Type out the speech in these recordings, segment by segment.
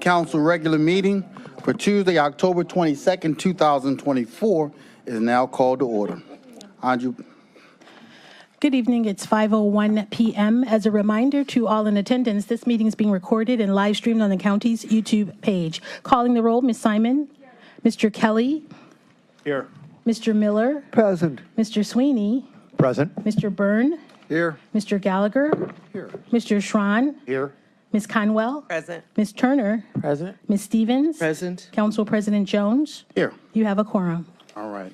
Council regular meeting for Tuesday, October 22nd, 2024 is now called to order. Andrew. Good evening. It's 5:01 p.m. As a reminder to all in attendance, this meeting is being recorded and live streamed on the county's YouTube page. Calling the roll, Ms. Simon. Mr. Kelly. Here. Mr. Miller. Present. Mr. Sweeney. Present. Mr. Byrne. Here. Mr. Gallagher. Here. Mr. Schron. Here. Ms. Conwell. Present. Ms. Turner. Present. Ms. Stevens. Present. Council President Jones. Here. You have a quorum. All right.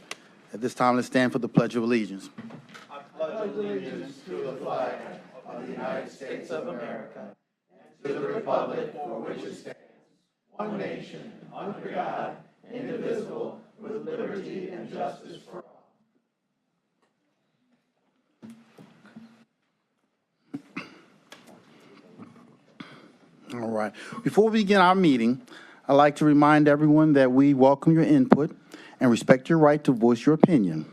At this time, let's stand for the Pledge of Allegiance. All right. Before we begin our meeting, I'd like to remind everyone that we welcome your input and respect your right to voice your opinion.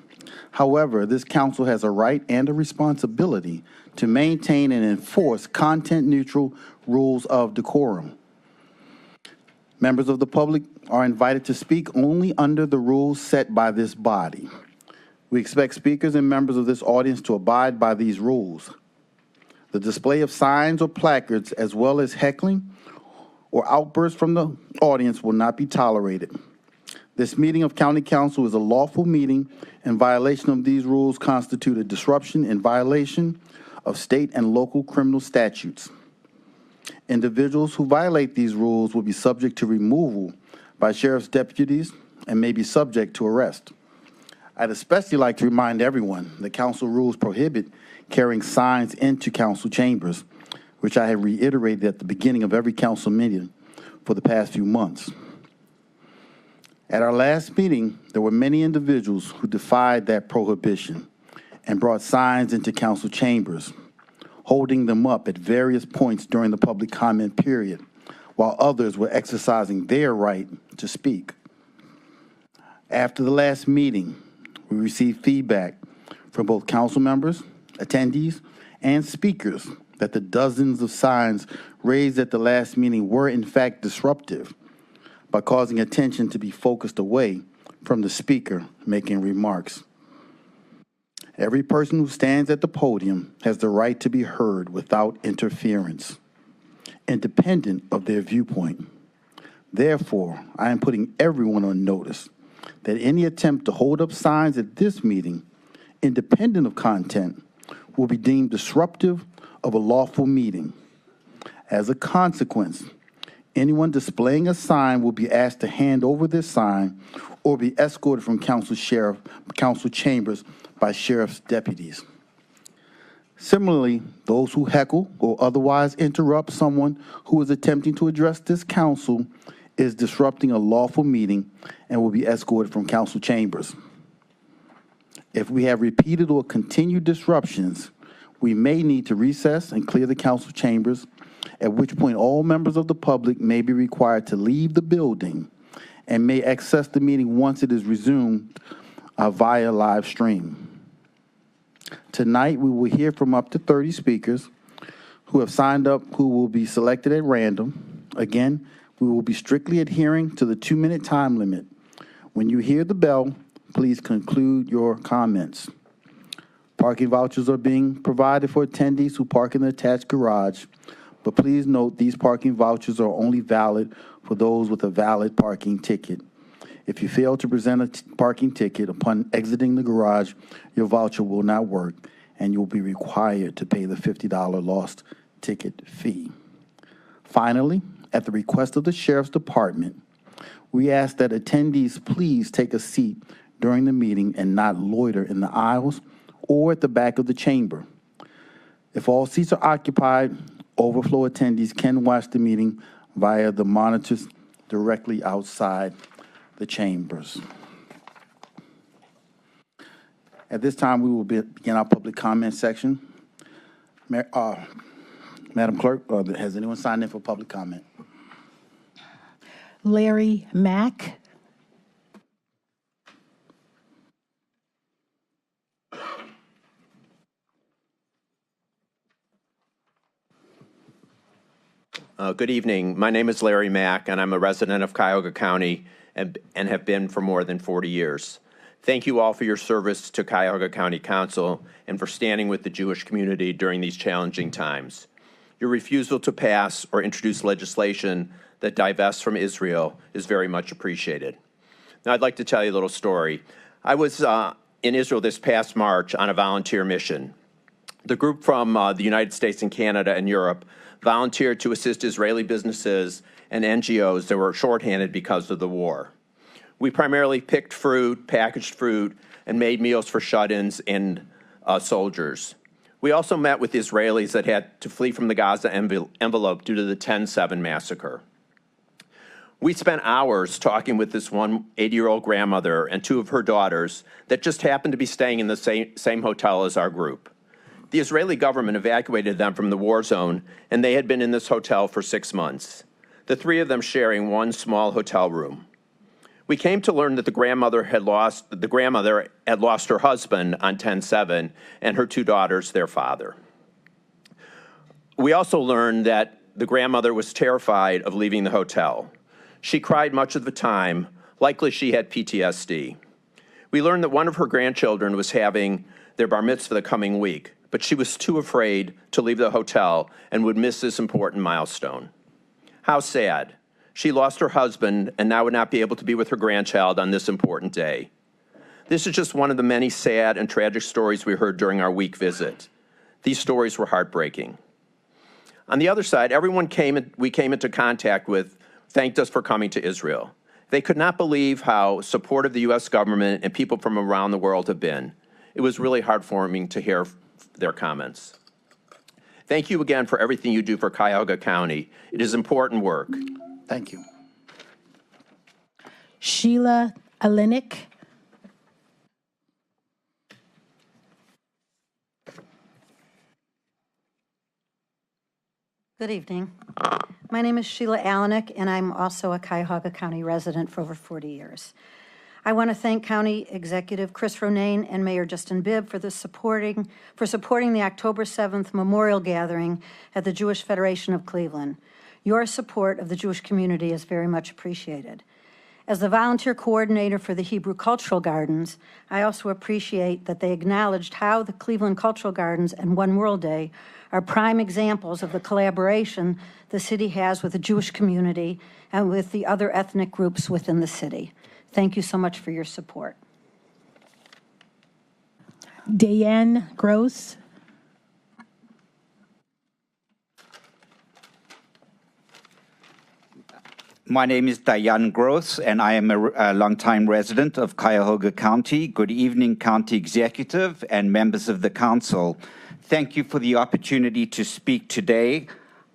However, this council has a right and a responsibility to maintain and enforce content-neutral rules of decorum. Members of the public are invited to speak only under the rules set by this body. We expect speakers and members of this audience to abide by these rules. The display of signs or placards, as well as heckling or outbursts from the audience, will not be tolerated. This meeting of County Council is a lawful meeting, and violation of these rules constitute a disruption in violation of state and local criminal statutes. Individuals who violate these rules will be subject to removal by sheriff's deputies and may be subject to arrest. I'd especially like to remind everyone that council rules prohibit carrying signs into council chambers, which I have reiterated at the beginning of every council meeting for the past few months. At our last meeting, there were many individuals who defied that prohibition and brought signs into council chambers, holding them up at various points during the public comment period, while others were exercising their right to speak. After the last meeting, we received feedback from both council members, attendees, and speakers that the dozens of signs raised at the last meeting were in fact disruptive by causing attention to be focused away from the speaker making remarks. Every person who stands at the podium has the right to be heard without interference, independent of their viewpoint. Therefore, I am putting everyone on notice that any attempt to hold up signs at this meeting, independent of content, will be deemed disruptive of a lawful meeting. As a consequence, anyone displaying a sign will be asked to hand over this sign or be escorted from council chambers by sheriff's deputies. Similarly, those who heckle or otherwise interrupt someone who is attempting to address this council is disrupting a lawful meeting and will be escorted from council chambers. If we have repeated or continued disruptions, we may need to recess and clear the council chambers, at which point all members of the public may be required to leave the building and may access the meeting once it is resumed via live stream. Tonight, we will hear from up to 30 speakers who have signed up, who will be selected at random. Again, we will be strictly adhering to the 2-minute time limit. When you hear the bell, please conclude your comments. Parking vouchers are being provided for attendees who park in the attached garage, but please note these parking vouchers are only valid for those with a valid parking ticket. If you fail to present a parking ticket upon exiting the garage, your voucher will not work, and you will be required to pay the $50 lost ticket fee. Finally, at the request of the Sheriff's Department, we ask that attendees please take a seat during the meeting and not loiter in the aisles or at the back of the chamber. If all seats are occupied, overflow attendees can watch the meeting via the monitors directly outside the chambers. At this time, we will begin our public comment section. Madam Clerk, has anyone signed in for public comment? Larry Mack. Good evening. My name is Larry Mack, and I'm a resident of Cuyahoga County and have been for more than 40 years. Thank you all for your service to Cuyahoga County Council and for standing with the Jewish community during these challenging times. Your refusal to pass or introduce legislation that divests from Israel is very much appreciated. Now, I'd like to tell you a little story. I was in Israel this past March on a volunteer mission. The group from the United States and Canada and Europe volunteered to assist Israeli businesses and NGOs that were shorthanded because of the war. We primarily picked fruit, packaged fruit, and made meals for shut-ins and soldiers. We also met with Israelis that had to flee from the Gaza envelope due to the 10/7 massacre. We spent hours talking with this one 80-year-old grandmother and two of her daughters that just happened to be staying in the same hotel as our group. The Israeli government evacuated them from the war zone, and they had been in this hotel for 6 months, the three of them sharing one small hotel room. We came to learn that the grandmother had lost her husband on 10/7 and her two daughters their father. We also learned that the grandmother was terrified of leaving the hotel. She cried much of the time, likely she had PTSD. We learned that one of her grandchildren was having their bar mitzvah the coming week, but she was too afraid to leave the hotel and would miss this important milestone. How sad. She lost her husband and now would not be able to be with her grandchild on this important day. This is just one of the many sad and tragic stories we heard during our week visit. These stories were heartbreaking. On the other side, everyone we came into contact with thanked us for coming to Israel. They could not believe how supportive the U.S. government and people from around the world have been. It was really heartwarming to hear their comments. Thank you again for everything you do for Cuyahoga County. It is important work. Thank you. Sheila Alenik. Good evening. My name is Sheila Alenik, and I'm also a Cuyahoga County resident for over 40 years. I want to thank County Executive Chris Ronayne and Mayor Justin Bibb for supporting the October 7th memorial gathering at the Jewish Federation of Cleveland. Your support of the Jewish community is very much appreciated. As the volunteer coordinator for the Hebrew Cultural Gardens, I also appreciate that they acknowledged how the Cleveland Cultural Gardens and One World Day are prime examples of the collaboration the city has with the Jewish community and with the other ethnic groups within the city. Thank you so much for your support. Diane Gross. My name is Diane Gross, and I am a longtime resident of Cuyahoga County. Good evening, County Executive and members of the Council. Thank you for the opportunity to speak today.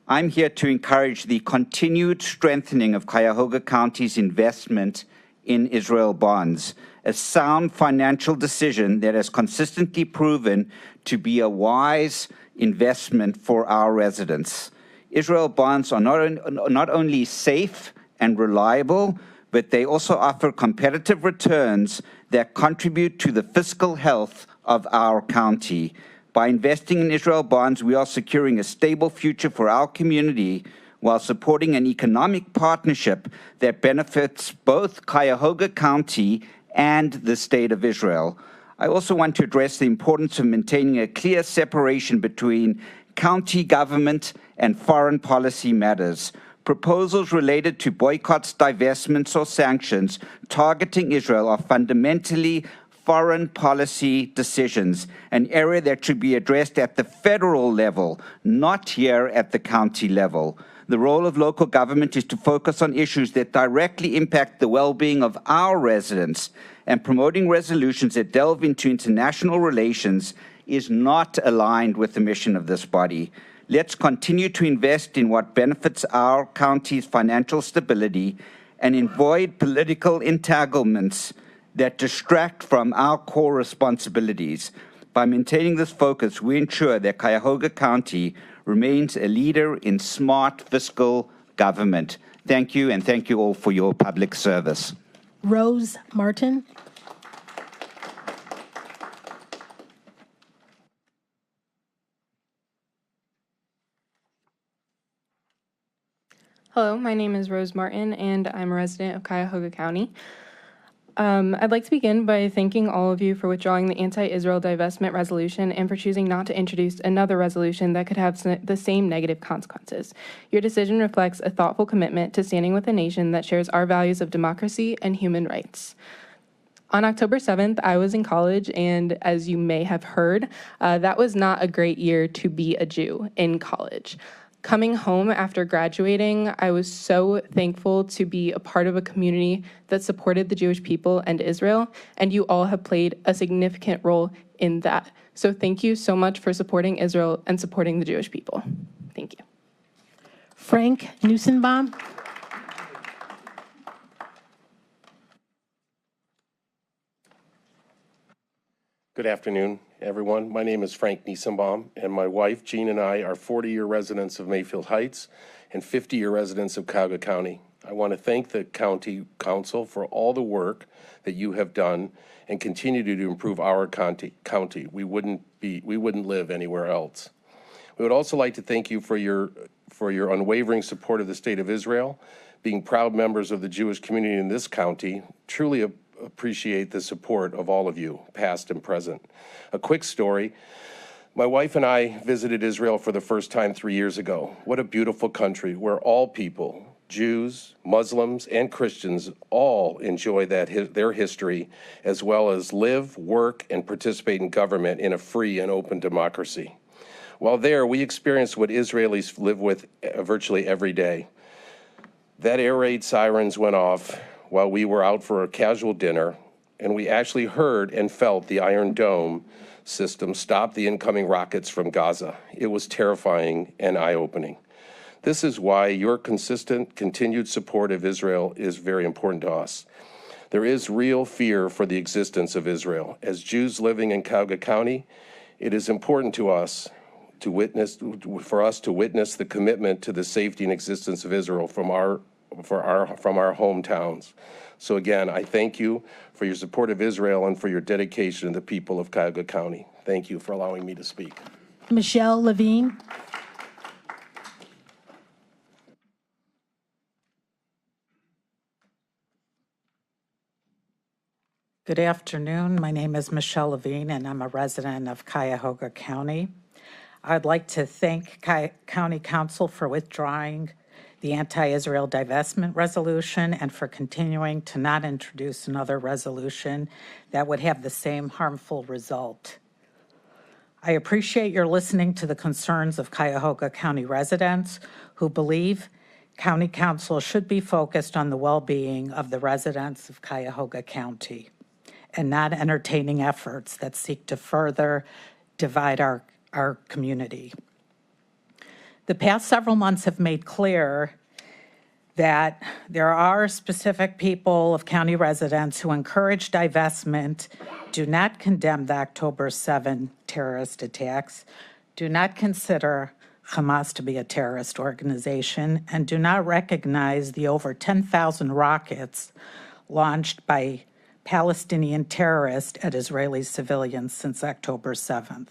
I'm here to encourage the continued strengthening of Cuyahoga County's investment in Israel bonds, a sound financial decision that has consistently proven to be a wise investment for our residents. Israel bonds are not only safe and reliable, but they also offer competitive returns that contribute to the fiscal health of our county. By investing in Israel bonds, we are securing a stable future for our community while supporting an economic partnership that benefits both Cuyahoga County and the State of Israel. I also want to address the importance of maintaining a clear separation between county government and foreign policy matters. Proposals related to boycotts, divestments, or sanctions targeting Israel are fundamentally foreign policy decisions, an area that should be addressed at the federal level, not here at the county level. The role of local government is to focus on issues that directly impact the well-being of our residents, and promoting resolutions that delve into international relations is not aligned with the mission of this body. Let's continue to invest in what benefits our county's financial stability and avoid political entanglements that distract from our core responsibilities. By maintaining this focus, we ensure that Cuyahoga County remains a leader in smart fiscal government. Thank you, and thank you all for your public service. Rose Martin. Hello, my name is Rose Martin, and I'm a resident of Cuyahoga County. I'd like to begin by thanking all of you for withdrawing the anti-Israel divestment resolution and for choosing not to introduce another resolution that could have the same negative consequences. Your decision reflects a thoughtful commitment to standing with a nation that shares our values of democracy and human rights. On October 7th, I was in college, and as you may have heard, that was not a great year to be a Jew in college. Coming home after graduating, I was so thankful to be a part of a community that supported the Jewish people and Israel, and you all have played a significant role in that. So thank you so much for supporting Israel and supporting the Jewish people. Thank you. Frank Nussenbaum. Good afternoon, everyone. My name is Frank Niesenbaum, and my wife, Jean, and I are 40-year residents of Mayfield Heights and 50-year residents of Cuyahoga County. I want to thank the County Council for all the work that you have done and continue to do to improve our county. We wouldn't live anywhere else. We would also like to thank you for your unwavering support of the State of Israel. Being proud members of the Jewish community in this county, truly appreciate the support of all of you, past and present. A quick story. My wife and I visited Israel for the first time 3 years ago. What a beautiful country where all people, Jews, Muslims, and Christians, all enjoy their history, as well as live, work, and participate in government in a free and open democracy. While there, we experienced what Israelis live with virtually every day. That air raid sirens went off while we were out for a casual dinner, and we actually heard and felt the Iron Dome system stop the incoming rockets from Gaza. It was terrifying and eye-opening. This is why your consistent, continued support of Israel is very important to us. There is real fear for the existence of Israel. As Jews living in Cuyahoga County, it is important to us to witness the commitment to the safety and existence of Israel from our hometowns. So again, I thank you for your support of Israel and for your dedication to the people of Cuyahoga County. Thank you for allowing me to speak. Michelle Levine. Good afternoon. My name is Michelle Levine, and I'm a resident of Cuyahoga County. I'd like to thank County Council for withdrawing the anti-Israel divestment resolution and for continuing to not introduce another resolution that would have the same harmful result. I appreciate your listening to the concerns of Cuyahoga County residents who believe County Council should be focused on the well-being of the residents of Cuyahoga County and not entertaining efforts that seek to further divide our community. The past several months have made clear that there are specific people of county residents who encourage divestment, do not condemn the October 7 terrorist attacks, do not consider Hamas to be a terrorist organization, and do not recognize the over 10,000 rockets launched by Palestinian terrorists at Israeli civilians since October 7th.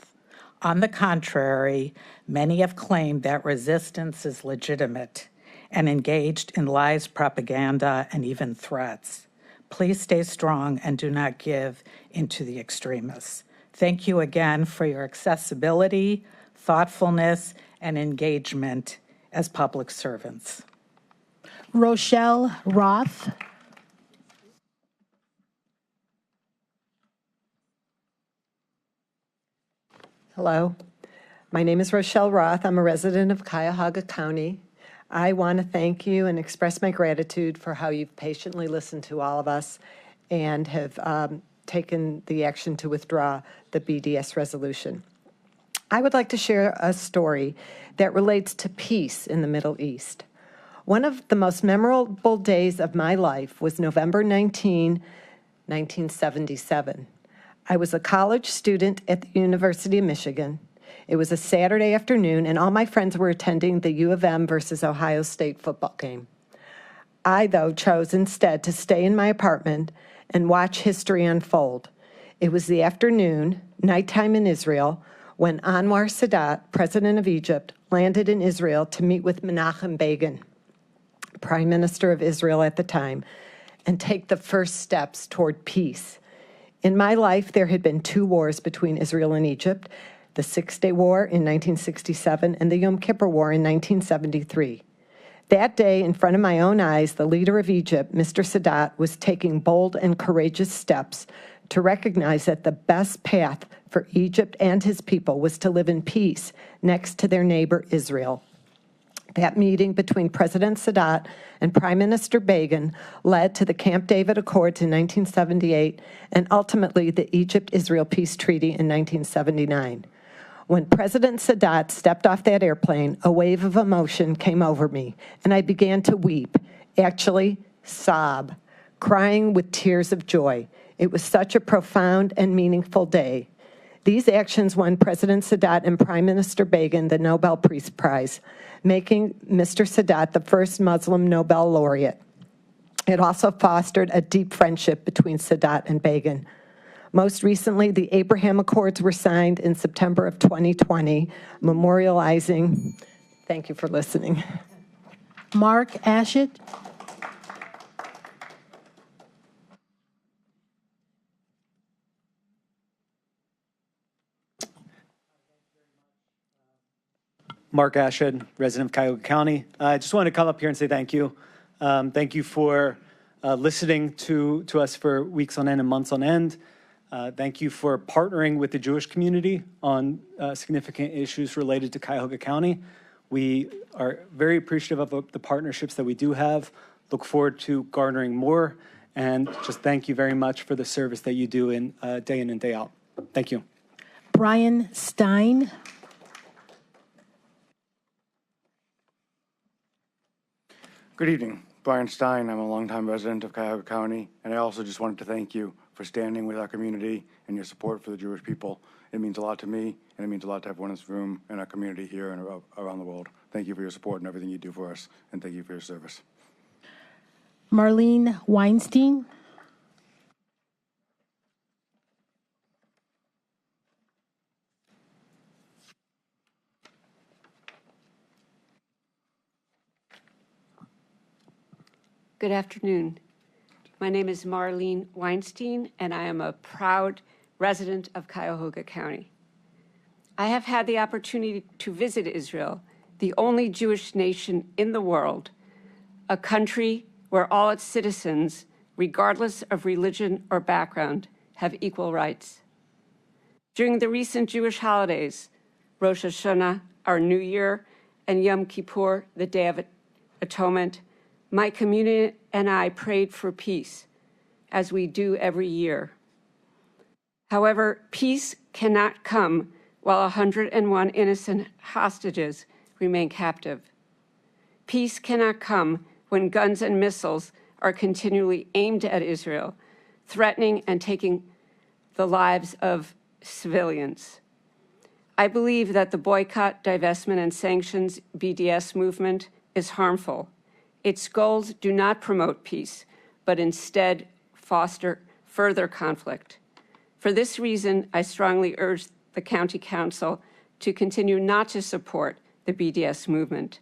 On the contrary, many have claimed that resistance is legitimate and engaged in lies, propaganda, and even threats. Please stay strong and do not give into the extremists. Thank you again for your accessibility, thoughtfulness, and engagement as public servants. Rochelle Roth. Hello, my name is Rochelle Roth. I'm a resident of Cuyahoga County. I want to thank you and express my gratitude for how you've patiently listened to all of us and have taken the action to withdraw the BDS resolution. I would like to share a story that relates to peace in the Middle East. One of the most memorable days of my life was November 19, 1977. I was a college student at the University of Michigan. It was a Saturday afternoon, and all my friends were attending the U of M versus Ohio State football game. I, though, chose instead to stay in my apartment and watch history unfold. It was the afternoon, nighttime in Israel, when Anwar Sadat, president of Egypt, landed in Israel to meet with Menachem Begin, prime minister of Israel at the time, and take the first steps toward peace. In my life, there had been 2 wars between Israel and Egypt, the Six-Day War in 1967 and the Yom Kippur War in 1973. That day, in front of my own eyes, the leader of Egypt, Mr. Sadat, was taking bold and courageous steps to recognize that the best path for Egypt and his people was to live in peace next to their neighbor Israel. That meeting between President Sadat and Prime Minister Begin led to the Camp David Accords in 1978 and ultimately the Egypt-Israel Peace Treaty in 1979. When President Sadat stepped off that airplane, a wave of emotion came over me, and I began to weep, actually sob, crying with tears of joy. It was such a profound and meaningful day. These actions won President Sadat and Prime Minister Begin the Nobel Peace Prize, making Mr. Sadat the first Muslim Nobel laureate. It also fostered a deep friendship between Sadat and Begin. Most recently, the Abraham Accords were signed in September of 2020, memorializing. Thank you for listening. Mark Ashett. Mark Ashhead, resident of Cuyahoga County. I just wanted to come up here and say thank you. Thank you for listening to us for weeks on end and months on end. Thank you for partnering with the Jewish community on significant issues related to Cuyahoga County. We are very appreciative of the partnerships that we do have. Look forward to garnering more, and just thank you very much for the service that you do day in and day out. Thank you. Brian Stein. Good evening. Brian Stein. I'm a longtime resident of Cuyahoga County, and I also just wanted to thank you for standing with our community and your support for the Jewish people. It means a lot to me, and it means a lot to everyone in this room and our community here and around the world. Thank you for your support and everything you do for us, and thank you for your service. Marlene Weinstein. Good afternoon. My name is Marlene Weinstein, and I am a proud resident of Cuyahoga County. I have had the opportunity to visit Israel, the only Jewish nation in the world, a country where all its citizens, regardless of religion or background, have equal rights. During the recent Jewish holidays, Rosh Hashanah, our New Year, and Yom Kippur, the Day of Atonement, my community and I prayed for peace, as we do every year. However, peace cannot come while 101 innocent hostages remain captive. Peace cannot come when guns and missiles are continually aimed at Israel, threatening and taking the lives of civilians. I believe that the boycott, divestment, and sanctions BDS movement is harmful. Its goals do not promote peace, but instead foster further conflict. For this reason, I strongly urge the County Council to continue not to support the BDS movement,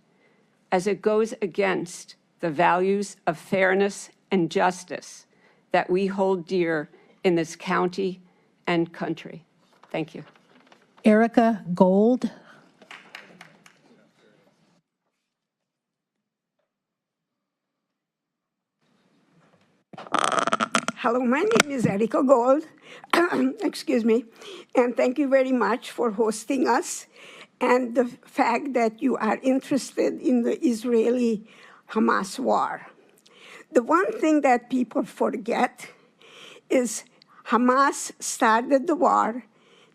as it goes against the values of fairness and justice that we hold dear in this county and country. Thank you. Erica Gold. Hello, my name is Erica Gold. Excuse me. And thank you very much for hosting us and the fact that you are interested in the Israeli-Hamas war. The one thing that people forget is Hamas started the war.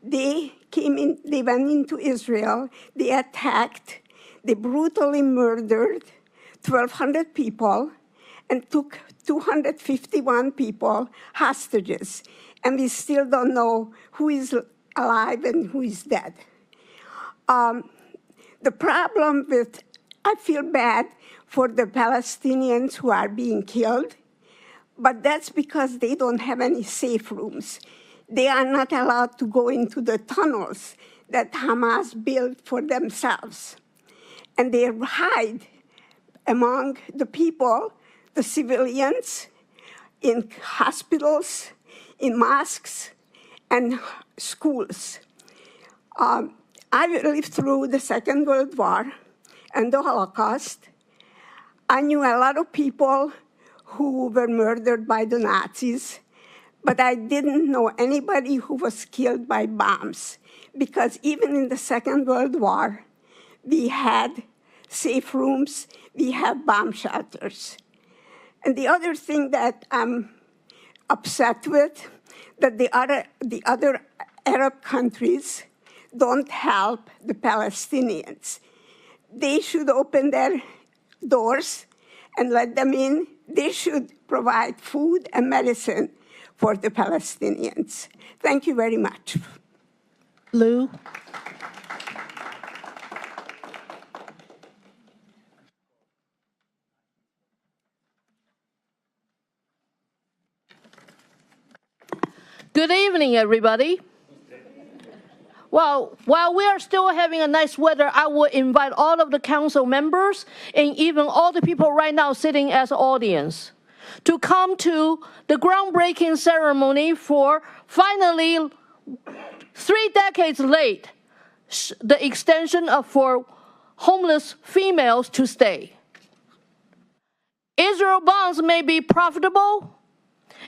They went into Israel, they attacked, they brutally murdered 1,200 people and took 251 people hostages, and we still don't know who is alive and who is dead. The problem with, I feel bad for the Palestinians who are being killed, but that's because they don't have any safe rooms. They are not allowed to go into the tunnels that Hamas built for themselves. And they hide among the people, the civilians, in hospitals, in mosques, and schools. I lived through the Second World War and the Holocaust. I knew a lot of people who were murdered by the Nazis, but I didn't know anybody who was killed by bombs, because even in the Second World War, we had safe rooms, we had bomb shelters. And the other thing that I'm upset with, that the other Arab countries don't help the Palestinians. They should open their doors and let them in. They should provide food and medicine for the Palestinians. Thank you very much. Lou? Good evening, everybody. Well, while we are still having a nice weather, I will invite all of the council members and even all the people right now sitting as audience to come to the groundbreaking ceremony for finally 3 decades late, the extension of for homeless females to stay. Israel bonds may be profitable,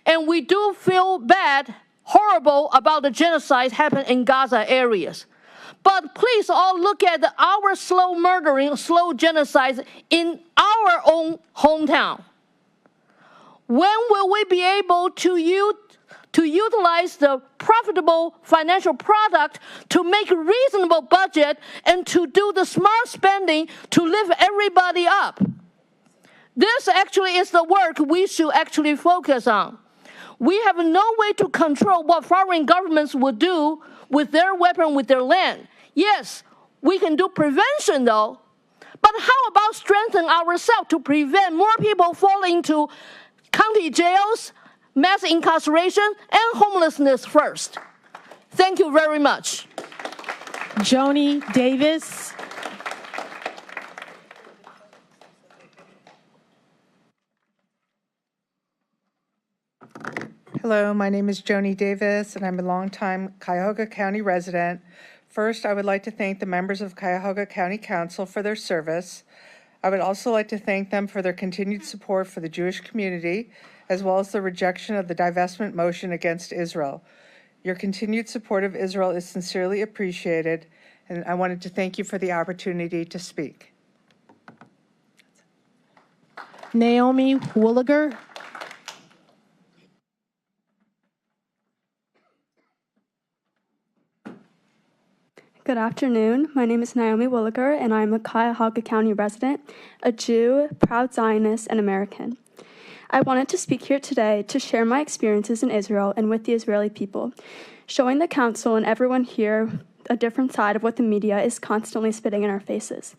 and we do feel bad, horrible about the genocide happened in Gaza areas. But please all look at our slow murdering, slow genocides in our own hometown. When will we be able to utilize the profitable financial product to make a reasonable budget and to do the smart spending to lift everybody up? This actually is the work we should actually focus on. We have no way to control what foreign governments will do with their weapon, with their land. Yes, we can do prevention though, but how about strengthening ourselves to prevent more people falling into county jails, mass incarceration, and homelessness first? Thank you very much. Joni Davis? Hello, my name is Joni Davis, and I'm a longtime Cuyahoga County resident. First, I would like to thank the members of Cuyahoga County Council for their service. I would also like to thank them for their continued support for the Jewish community, as well as the rejection of the divestment motion against Israel. Your continued support of Israel is sincerely appreciated, and I wanted to thank you for the opportunity to speak. Naomi Wooliger? Good afternoon. My name is Naomi Wooliger, and I am a Cuyahoga County resident, a Jew, proud Zionist, and American. I wanted to speak here today to share my experiences in Israel and with the Israeli people, showing the council and everyone here a different side of what the media is constantly spitting in our faces.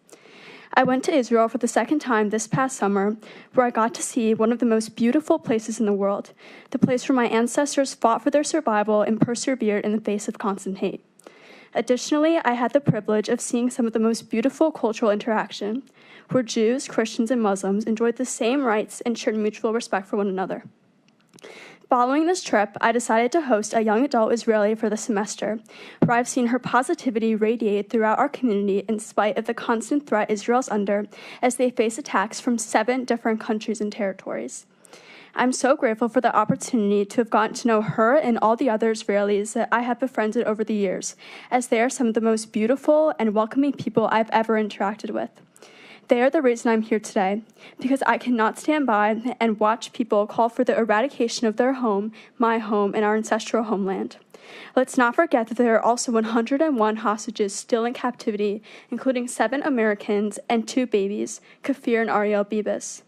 I went to Israel for the second time this past summer, where I got to see one of the most beautiful places in the world, the place where my ancestors fought for their survival and persevered in the face of constant hate. Additionally, I had the privilege of seeing some of the most beautiful cultural interaction, where Jews, Christians, and Muslims enjoyed the same rights and shared mutual respect for one another. Following this trip, I decided to host a young adult Israeli for the semester, where I've seen her positivity radiate throughout our community in spite of the constant threat Israel's under as they face attacks from 7 different countries and territories. I'm so grateful for the opportunity to have gotten to know her and all the other Israelis that I have befriended over the years, as they are some of the most beautiful and welcoming people I've ever interacted with. They are the reason I'm here today, because I cannot stand by and watch people call for the eradication of their home, my home, and our ancestral homeland. Let's not forget that there are also 101 hostages still in captivity, including 7 Americans and 2 babies, Kafir and Ariel Bibas.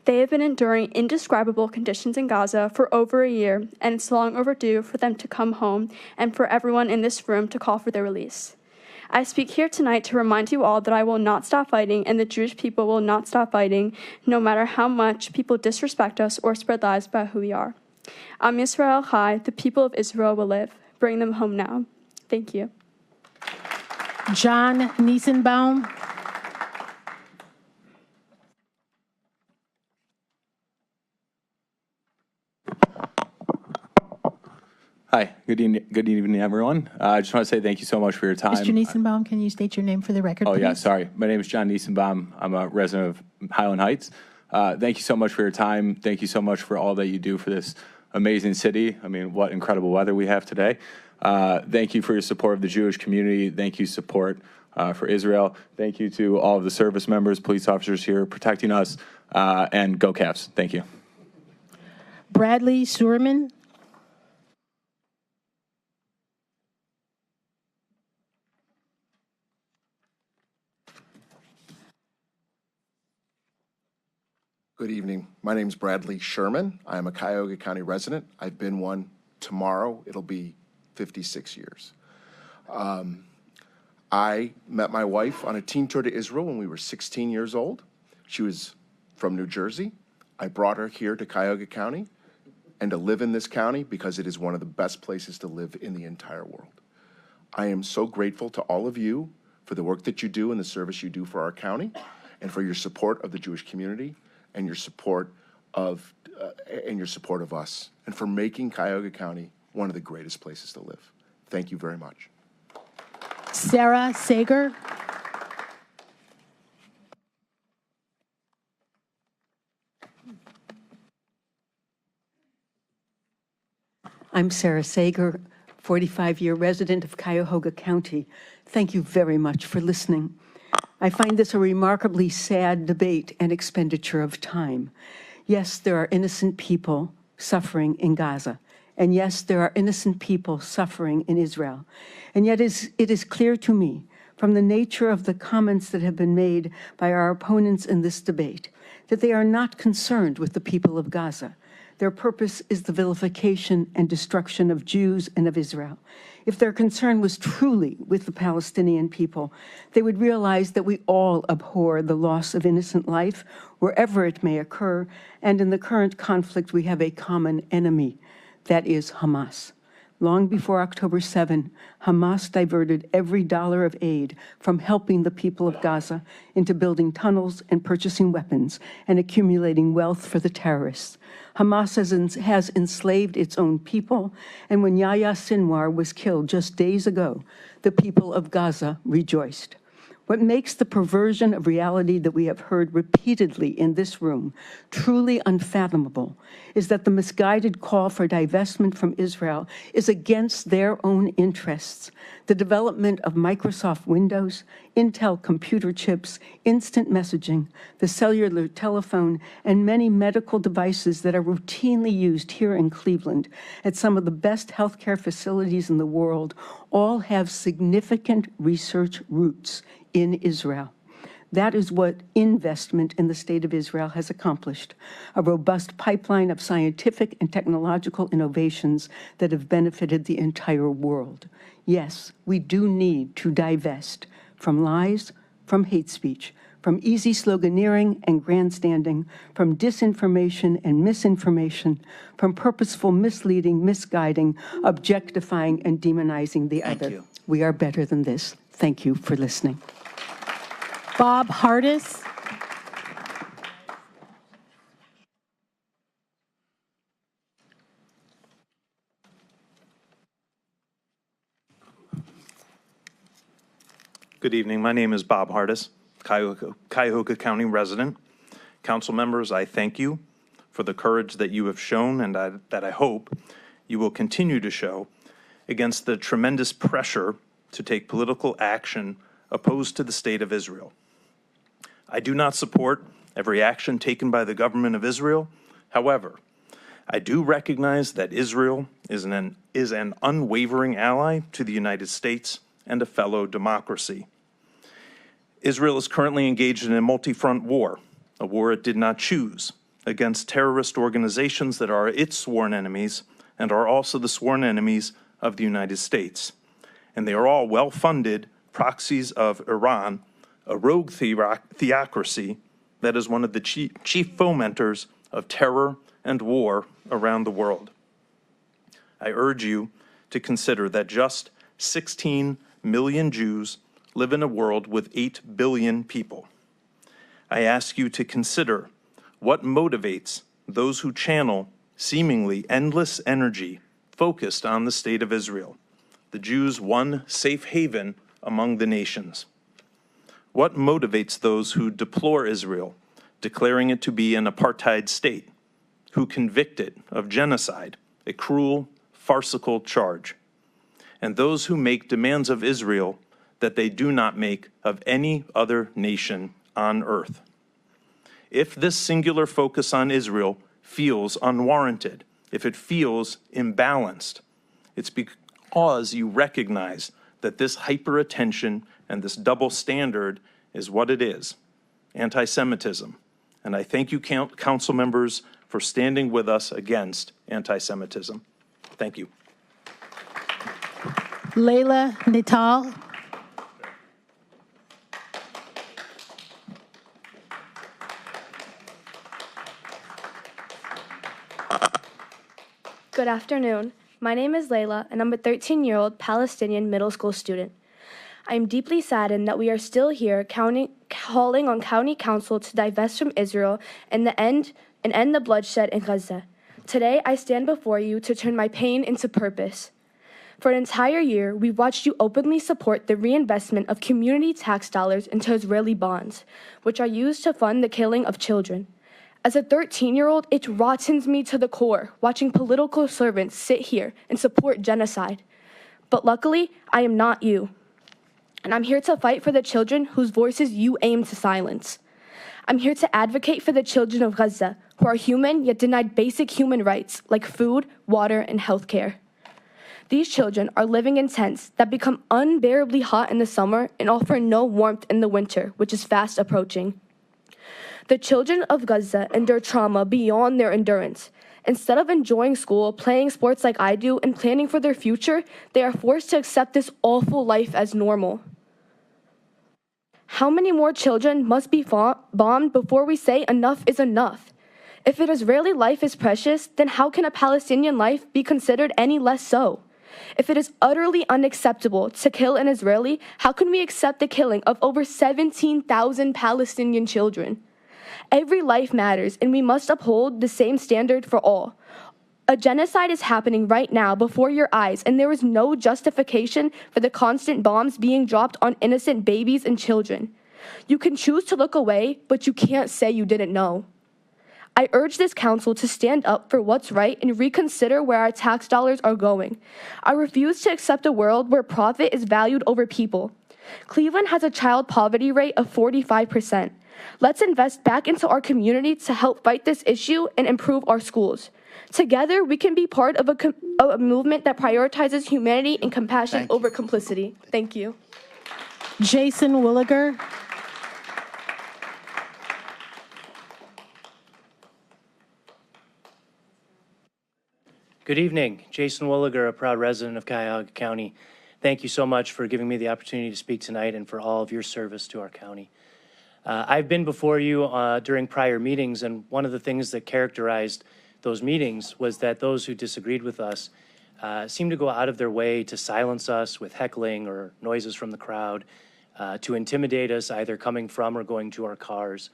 They have been enduring indescribable conditions in Gaza for over a year, and it's long overdue for them to come home and for everyone in this room to call for their release. I speak here tonight to remind you all that I will not stop fighting, and the Jewish people will not stop fighting, no matter how much people disrespect us or spread lies about who we are. Am Yisrael Chai, the people of Israel will live. Bring them home now. Thank you. John Niesenbaum? Hi, good evening, everyone. I just want to say thank you so much for your time. Mr. Niesenbaum, can you state your name for the record, Oh, please? yeah, sorry. My name is John Niesenbaum. I'm a resident of Highland Heights. Thank you so much for your time. Thank you so much for all that you do for this amazing city. I mean, what incredible weather we have today. Thank you for your support of the Jewish community. Thank you support for Israel. Thank you to all of the service members, police officers here protecting us, and go Cavs. Thank you. Bradley Suerman. Good evening. My name is Bradley Sherman. I am a Cuyahoga County resident. I've been one. Tomorrow, it'll be 56 years. I met my wife on a team tour to Israel when we were 16 years old. She was from New Jersey. I brought her here to Cuyahoga County and to live in this county because it is one of the best places to live in the entire world. I am so grateful to all of you for the work that you do and the service you do for our county and for your support of the Jewish community and your support of us, and for making Cuyahoga County one of the greatest places to live. Thank you very much. Sarah Sager. I'm Sarah Sager, 45-year resident of Cuyahoga County. Thank you very much for listening. I find this a remarkably sad debate and expenditure of time. Yes, there are innocent people suffering in Gaza. And yes, there are innocent people suffering in Israel. And yet it is clear to me from the nature of the comments that have been made by our opponents in this debate that they are not concerned with the people of Gaza. Their purpose is the vilification and destruction of Jews and of Israel. If their concern was truly with the Palestinian people, they would realize that we all abhor the loss of innocent life wherever it may occur, and in the current conflict we have a common enemy, that is Hamas. Long before October 7, Hamas diverted every dollar of aid from helping the people of Gaza into building tunnels and purchasing weapons and accumulating wealth for the terrorists. Hamas has enslaved its own people, and when Yahya Sinwar was killed just days ago, the people of Gaza rejoiced. What makes the perversion of reality that we have heard repeatedly in this room truly unfathomable is that the misguided call for divestment from Israel is against their own interests. The development of Microsoft Windows, Intel computer chips, instant messaging, the cellular telephone, and many medical devices that are routinely used here in Cleveland at some of the best healthcare facilities in the world all have significant research roots in Israel. That is what investment in the state of Israel has accomplished, a robust pipeline of scientific and technological innovations that have benefited the entire world. Yes, we do need to divest from lies, from hate speech, from easy sloganeering and grandstanding, from disinformation and misinformation, from purposeful misleading, misguiding, objectifying, and demonizing the other. We are better than this. Thank you for listening. Bob Hardis. Good evening. My name is Bob Hardis, Cuyahoga County resident. Council members, I thank you for the courage that you have shown and that I hope you will continue to show against the tremendous pressure to take political action opposed to the state of Israel. I do not support every action taken by the government of Israel. However, I do recognize that Israel is an unwavering ally to the United States and a fellow democracy. Israel is currently engaged in a multi-front war, a war it did not choose, against terrorist organizations that are its sworn enemies and are also the sworn enemies of the United States. And they are all well-funded proxies of Iran, a rogue theocracy that is one of the chief fomenters of terror and war around the world. I urge you to consider that just 16 million Jews live in a world with 8 billion people. I ask you to consider what motivates those who channel seemingly endless energy focused on the state of Israel, the Jews' one safe haven among the nations. What motivates those who deplore Israel, declaring it to be an apartheid state, who convict it of genocide, a cruel, farcical charge, and those who make demands of Israel that they do not make of any other nation on earth? If this singular focus on Israel feels unwarranted, if it feels imbalanced, it's because you recognize that this hyper-attention and this double standard is what it is, anti-Semitism. And I thank you, council members, for standing with us against anti-Semitism. Thank you. Layla Natal. Good afternoon. My name is Layla, and I'm a 13-year-old Palestinian middle school student. I am deeply saddened that we are still here calling on County Council to divest from Israel and end the bloodshed in Gaza. Today, I stand before you to turn my pain into purpose. For an entire year, we watched you openly support the reinvestment of community tax dollars into Israeli bonds, which are used to fund the killing of children. As a 13-year-old, it rottens me to the core watching political servants sit here and support genocide. But luckily, I am not you. And I'm here to fight for the children whose voices you aim to silence. I'm here to advocate for the children of Gaza, who are human yet denied basic human rights like food, water, and healthcare. These children are living in tents that become unbearably hot in the summer and offer no warmth in the winter, which is fast approaching. The children of Gaza endure trauma beyond their endurance. Instead of enjoying school, playing sports like I do, and planning for their future, they are forced to accept this awful life as normal. How many more children must be bombed before we say enough is enough? If an Israeli life is precious, then how can a Palestinian life be considered any less so? If it is utterly unacceptable to kill an Israeli, how can we accept the killing of over 17,000 Palestinian children? Every life matters, and we must uphold the same standard for all. A genocide is happening right now before your eyes, and there is no justification for the constant bombs being dropped on innocent babies and children. You can choose to look away, but you can't say you didn't know. I urge this council to stand up for what's right and reconsider where our tax dollars are going. I refuse to accept a world where profit is valued over people. Cleveland has a child poverty rate of 45%. Let's invest back into our community to help fight this issue and improve our schools. Together, we can be part of a movement that prioritizes humanity and compassion over complicity. Thank you. Jason Williger. Good evening. Jason Williger, a proud resident of Cuyahoga County. Thank you so much for giving me the opportunity to speak tonight and for all of your service to our county. I've been before you during prior meetings, and one of the things that characterized those meetings was that those who disagreed with us seemed to go out of their way to silence us with heckling or noises from the crowd, to intimidate us either coming from or going to our cars,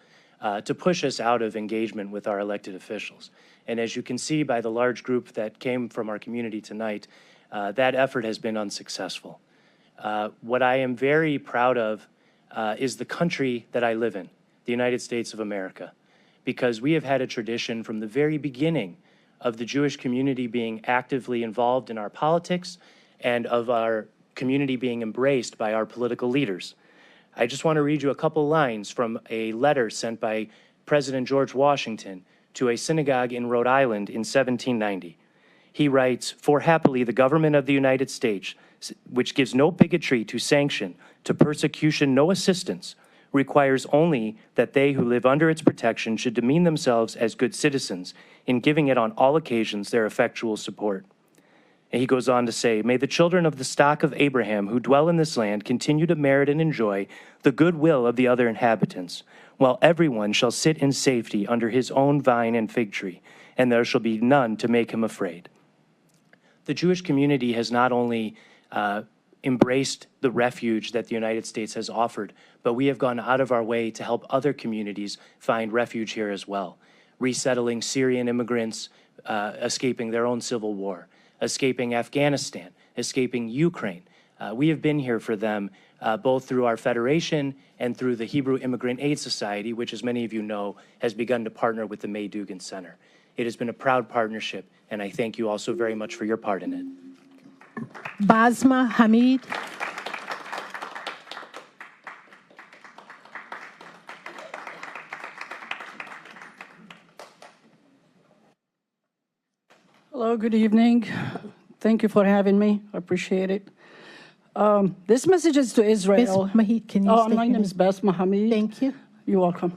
to push us out of engagement with our elected officials. And as you can see by the large group that came from our community tonight, that effort has been unsuccessful. What I am very proud of is the country that I live in, the United States of America, because we have had a tradition from the very beginning of the Jewish community being actively involved in our politics and of our community being embraced by our political leaders. I just want to read you a couple lines from a letter sent by President George Washington to a synagogue in Rhode Island in 1790. He writes, "For happily the government of the United States, which gives no bigotry to sanction, to persecution no assistance, requires only that they who live under its protection should demean themselves as good citizens in giving it on all occasions their effectual support." And he goes on to say, "May the children of the stock of Abraham who dwell in this land continue to merit and enjoy the goodwill of the other inhabitants, while everyone shall sit in safety under his own vine and fig tree, and there shall be none to make him afraid." The Jewish community has not only embraced the refuge that the United States has offered, but we have gone out of our way to help other communities find refuge here as well, resettling Syrian immigrants escaping their own civil war, escaping Afghanistan, escaping Ukraine. We have been here for them both through our federation and through the Hebrew Immigrant Aid Society, which, as many of you know, has begun to partner with the May Dugan Center. It has been a proud partnership, and I thank you all so very much for your part in it. Basma Hamid. Hello, good evening. Thank you for having me. I appreciate it. This message is to Israel. Ms. Mahid, can you state my your name is Basma Hamid. Thank you. You're welcome.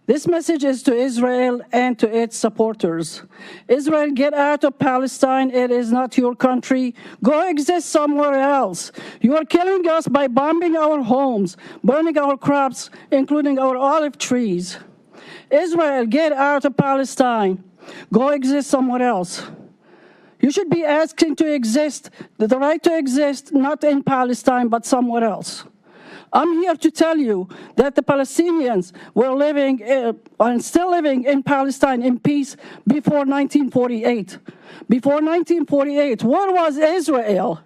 This message is to Israel and to its supporters. Israel, get out of Palestine. It is not your country. Go exist somewhere else. You are killing us by bombing our homes, burning our crops, including our olive trees. Israel, get out of Palestine. Go exist somewhere else. You should be asking to exist, the right to exist, not in Palestine, but somewhere else. I'm here to tell you that the Palestinians were living and still living in Palestine in peace before 1948. Before 1948, where was Israel?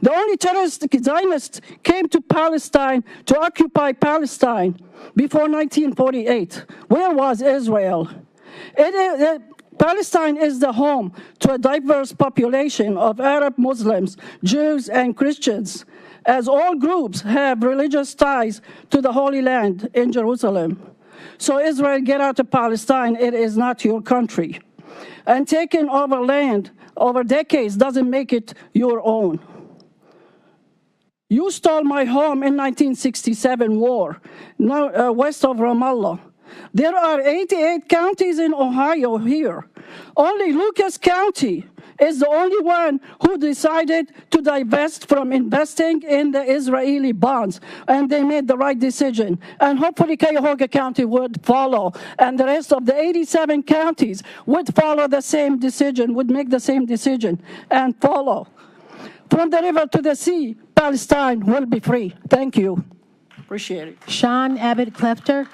The only terrorist Zionists came to Palestine to occupy Palestine before 1948. Where was Israel? Palestine is the home to a diverse population of Arab Muslims, Jews, and Christians, as all groups have religious ties to the Holy Land in Jerusalem. So Israel, get out of Palestine. It is not your country. And taking over land over decades doesn't make it your own. You stole my home in 1967 war, west of Ramallah. There are 88 counties in Ohio here. Only Lucas County is the only one who decided to divest from investing in the Israeli bonds, and they made the right decision. And hopefully Cuyahoga County would follow, and the rest of the 87 counties would follow the same decision, would make the same decision and follow. From the river to the sea, Palestine will be free. Thank you. Appreciate it. Sean Abbott Klefter.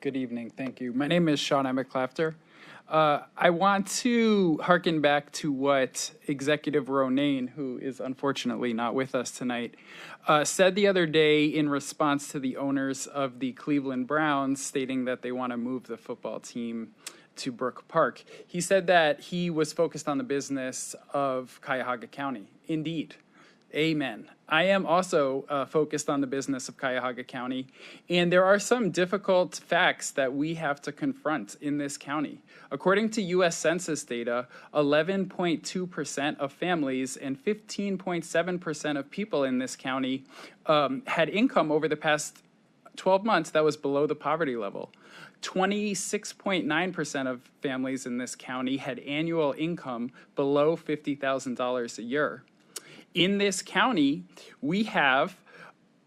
Good evening. Thank you. My name is Sean McClafter. I want to hearken back to what Executive Ronayne, who is unfortunately not with us tonight, said the other day in response to the owners of the Cleveland Browns stating that they want to move the football team to Brook Park. He said that he was focused on the business of Cuyahoga County. Indeed. Amen. I am also focused on the business of Cuyahoga County, and there are some difficult facts that we have to confront in this county. According to U.S. Census data, 11.2% of families and 15.7% of people in this county had income over the past 12 months that was below the poverty level. 26.9% of families in this county had annual income below $50,000 a year. In this county, we have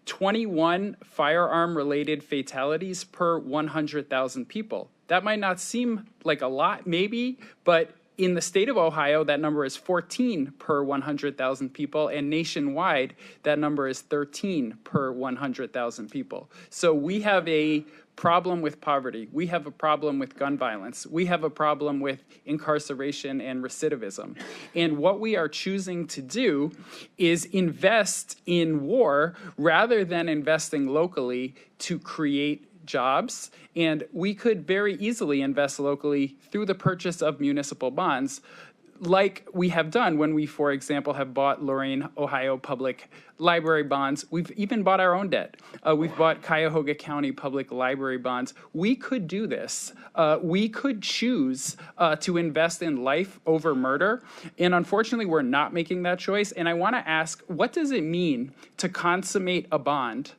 21 firearm-related fatalities per 100,000 people. That might not seem like a lot, maybe, but in the state of Ohio, that number is 14 per 100,000 people, and nationwide, that number is 13 per 100,000 people. So we have a problem with poverty. We have a problem with gun violence. We have a problem with incarceration and recidivism. And what we are choosing to do is invest in war rather than investing locally to create jobs. And we could very easily invest locally through the purchase of municipal bonds, like we have done when we, for example, have bought Lorain, Ohio public library bonds. We've even bought our own debt. We've bought Cuyahoga County public library bonds. We could do this. We could choose to invest in life over murder. And unfortunately, we're not making that choice. And I want to ask, what does it mean to consummate a bond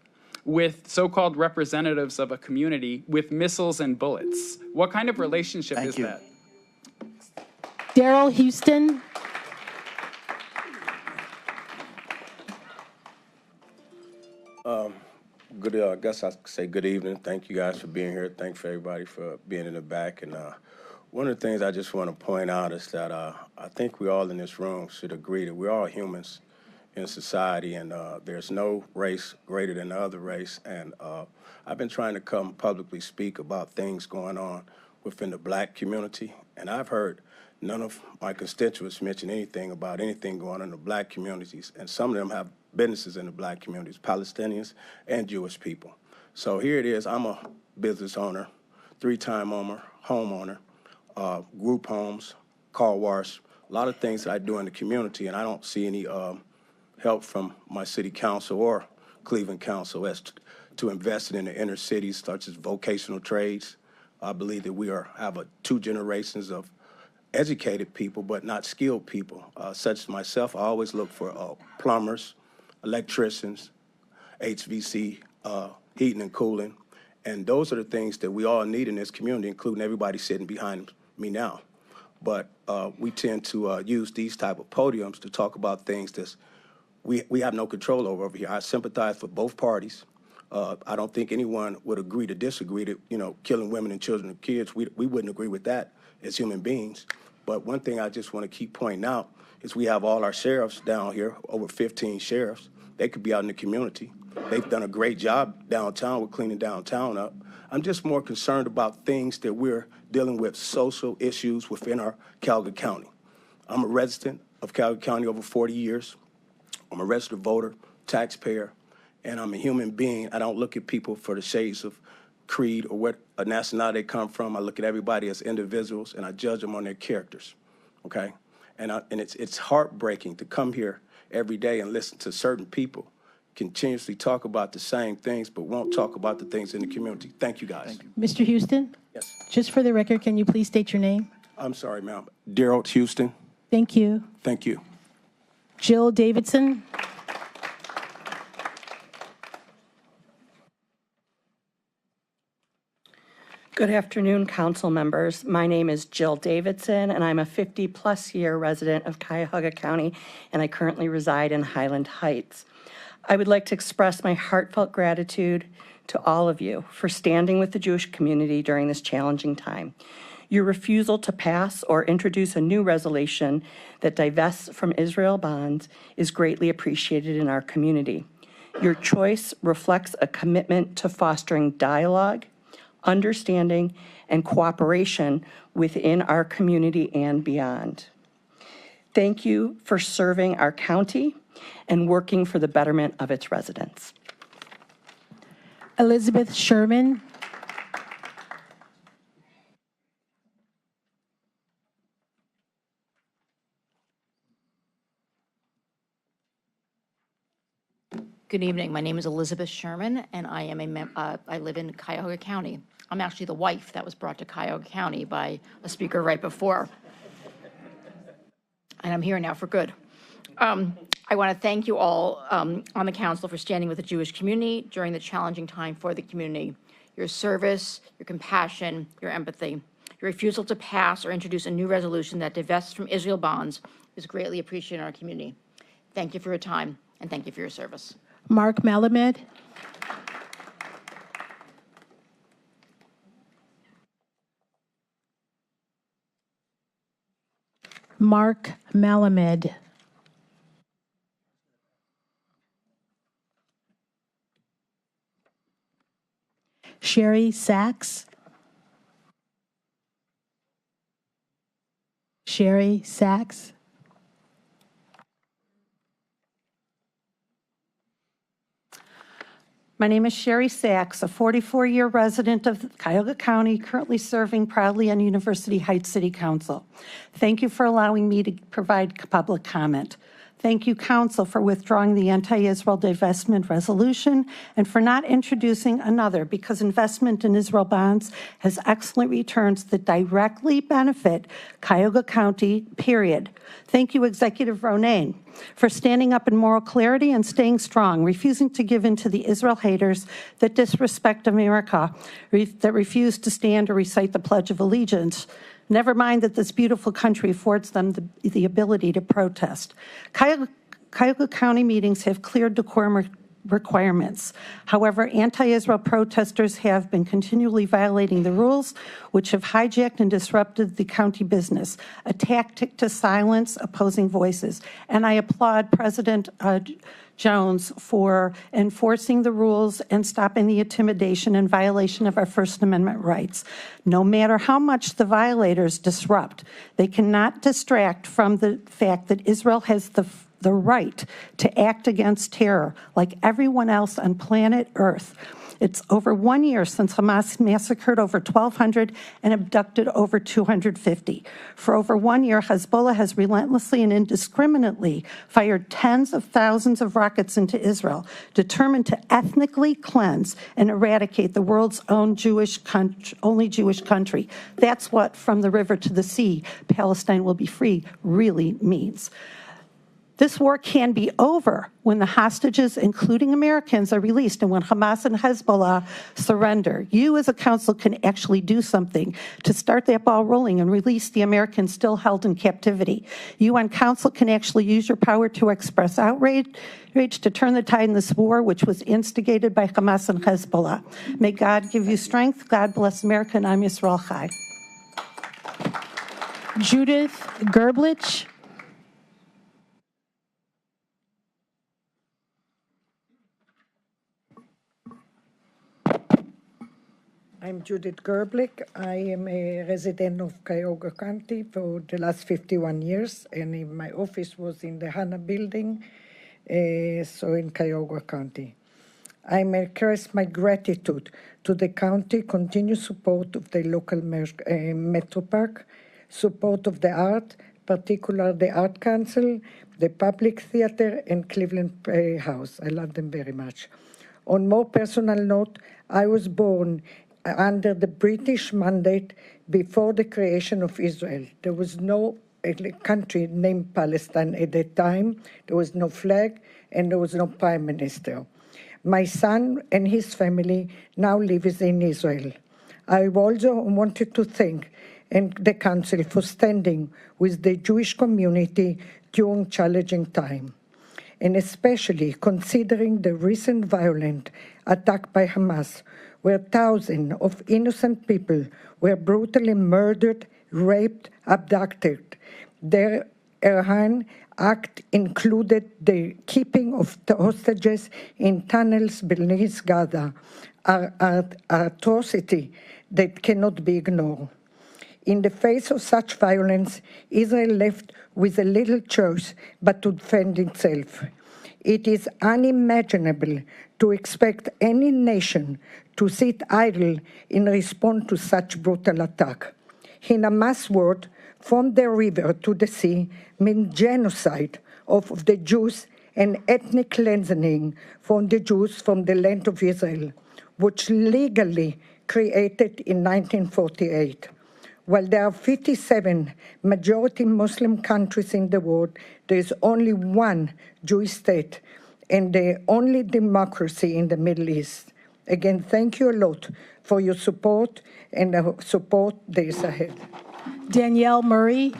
with so-called representatives of a community with missiles and bullets? What kind of relationship is that? Daryl Houston. I guess I could say good evening. Thank you guys for being here. Thanks for everybody for being in the back. And one of the things I just want to point out is that I think we all in this room should agree that we're all humans in society, and there's no race greater than the other race. And I've been trying to come publicly speak about things going on within the black community, and I've heard none of my constituents mention anything about anything going on in the black communities, and some of them have businesses in the black communities, Palestinians and Jewish people. So here it is, I'm a business owner, three-time homeowner, group homes, car wash, a lot of things that I do in the community, and I don't see any help from my city council or Cleveland Council as to invest in the inner cities, such as vocational trades. I believe that we have two generations of educated people, but not skilled people. Such as myself, I always look for plumbers, electricians, HVC, heating and cooling, and those are the things that we all need in this community, including everybody sitting behind me now. But we tend to use these type of podiums to talk about things that we have no control over here. I sympathize for both parties. I don't think anyone would agree to disagree that, killing women and children and kids, we wouldn't agree with that as human beings. But one thing I just want to keep pointing out is we have all our sheriffs down here, over 15 sheriffs. They could be out in the community. They've done a great job downtown with cleaning downtown up. I'm just more concerned about things that we're dealing with, social issues within our Cayuga County. I'm a resident of Cayuga County over 40 years. I'm a registered voter, taxpayer, and I'm a human being. I don't look at people for the shades of creed or what nationality they come from. I look at everybody as individuals, and I judge them on their characters, okay? And it's heartbreaking to come here every day and listen to certain people continuously talk about the same things, but won't talk about the things in the community. Thank you, guys. Mr. Houston? Yes. Just for the record, can you please state your name? I'm sorry, ma'am. Daryl Houston. Thank you. Thank you. Jill Davidson? Good afternoon, council members. My name is Jill Davidson, and I'm a 50-plus year resident of Cuyahoga County, and I currently reside in Highland Heights. I would like to express my heartfelt gratitude to all of you for standing with the Jewish community during this challenging time. Your refusal to pass or introduce a new resolution that divests from Israel bonds is greatly appreciated in our community. Your choice reflects a commitment to fostering dialogue, understanding, and cooperation within our community and beyond. Thank you for serving our county and working for the betterment of its residents. Elizabeth Sherman? Good evening. My name is Elizabeth Sherman, and I am I live in Cuyahoga County. I'm actually the wife that was brought to Cuyahoga County by a speaker right before, and I'm here now for good. I want to thank you all on the council for standing with the Jewish community during the challenging time for the community. Your service, your compassion, your empathy, your refusal to pass or introduce a new resolution that divests from Israel bonds is greatly appreciated in our community. Thank you for your time, and thank you for your service. Mark Malamed? Mark Malamed. Sherry Sachs? Sherry Sachs? My name is Sherry Sachs, a 44-year resident of Cuyahoga County, currently serving proudly on University Heights City Council. Thank you for allowing me to provide public comment. Thank you, Council, for withdrawing the anti-Israel divestment resolution and for not introducing another, because investment in Israel bonds has excellent returns that directly benefit Cuyahoga County, period. Thank you, Executive Ronaine, for standing up in moral clarity and staying strong, refusing to give in to the Israel haters that disrespect America, that refuse to stand or recite the Pledge of Allegiance. Never mind that this beautiful country affords them the ability to protest. Cuyahoga County meetings have clear decorum requirements. However, anti-Israel protesters have been continually violating the rules, which have hijacked and disrupted the county business, a tactic to silence opposing voices. And I applaud President Jones for enforcing the rules and stopping the intimidation and violation of our First Amendment rights. No matter how much the violators disrupt, they cannot distract from the fact that Israel has the right to act against terror like everyone else on planet Earth. It's over 1 year since Hamas massacred over 1,200 and abducted over 250. For over 1 year, Hezbollah has relentlessly and indiscriminately fired tens of thousands of rockets into Israel, determined to ethnically cleanse and eradicate the world's only Jewish country. That's what from the river to the sea, Palestine will be free really means. This war can be over when the hostages, including Americans, are released and when Hamas and Hezbollah surrender. You as a council can actually do something to start that ball rolling and release the Americans still held in captivity. You on council can actually use your power to express outrage to turn the tide in this war, which was instigated by Hamas and Hezbollah. May God give you strength. God bless America, and I'm Yisrael Chai. Judith Gerblich. I'm Judith Gerblich. I am a resident of Cuyahoga County for the last 51 years, and my office was in the Hanna building, so in Cuyahoga County. I express my gratitude to the county continued support of the local Metro Park, support of the art, particularly the Art Council, the Public Theater, and Cleveland House. I love them very much. On more personal note, I was born under the British mandate before the creation of Israel. There was no country named Palestine at that time. There was no flag, and there was no prime minister. My son and his family now live in Israel. I also wanted to thank the council for standing with the Jewish community during challenging time, and especially considering the recent violent attack by Hamas, where thousands of innocent people were brutally murdered, raped, abducted. Their Iran act included the keeping of the hostages in tunnels beneath Gaza, an atrocity that cannot be ignored. In the face of such violence, Israel left with a little choice but to defend itself. It is unimaginable to expect any nation to sit idle in response to such brutal attack. In Hamas' word, from the river to the sea means genocide of the Jews and ethnic cleansing from the Jews from the land of Israel, which legally created in 1948. While there are 57 majority Muslim countries in the world, there is only one Jewish state and the only democracy in the Middle East. Again, thank you a lot for your support and the support days ahead. Danielle Murray.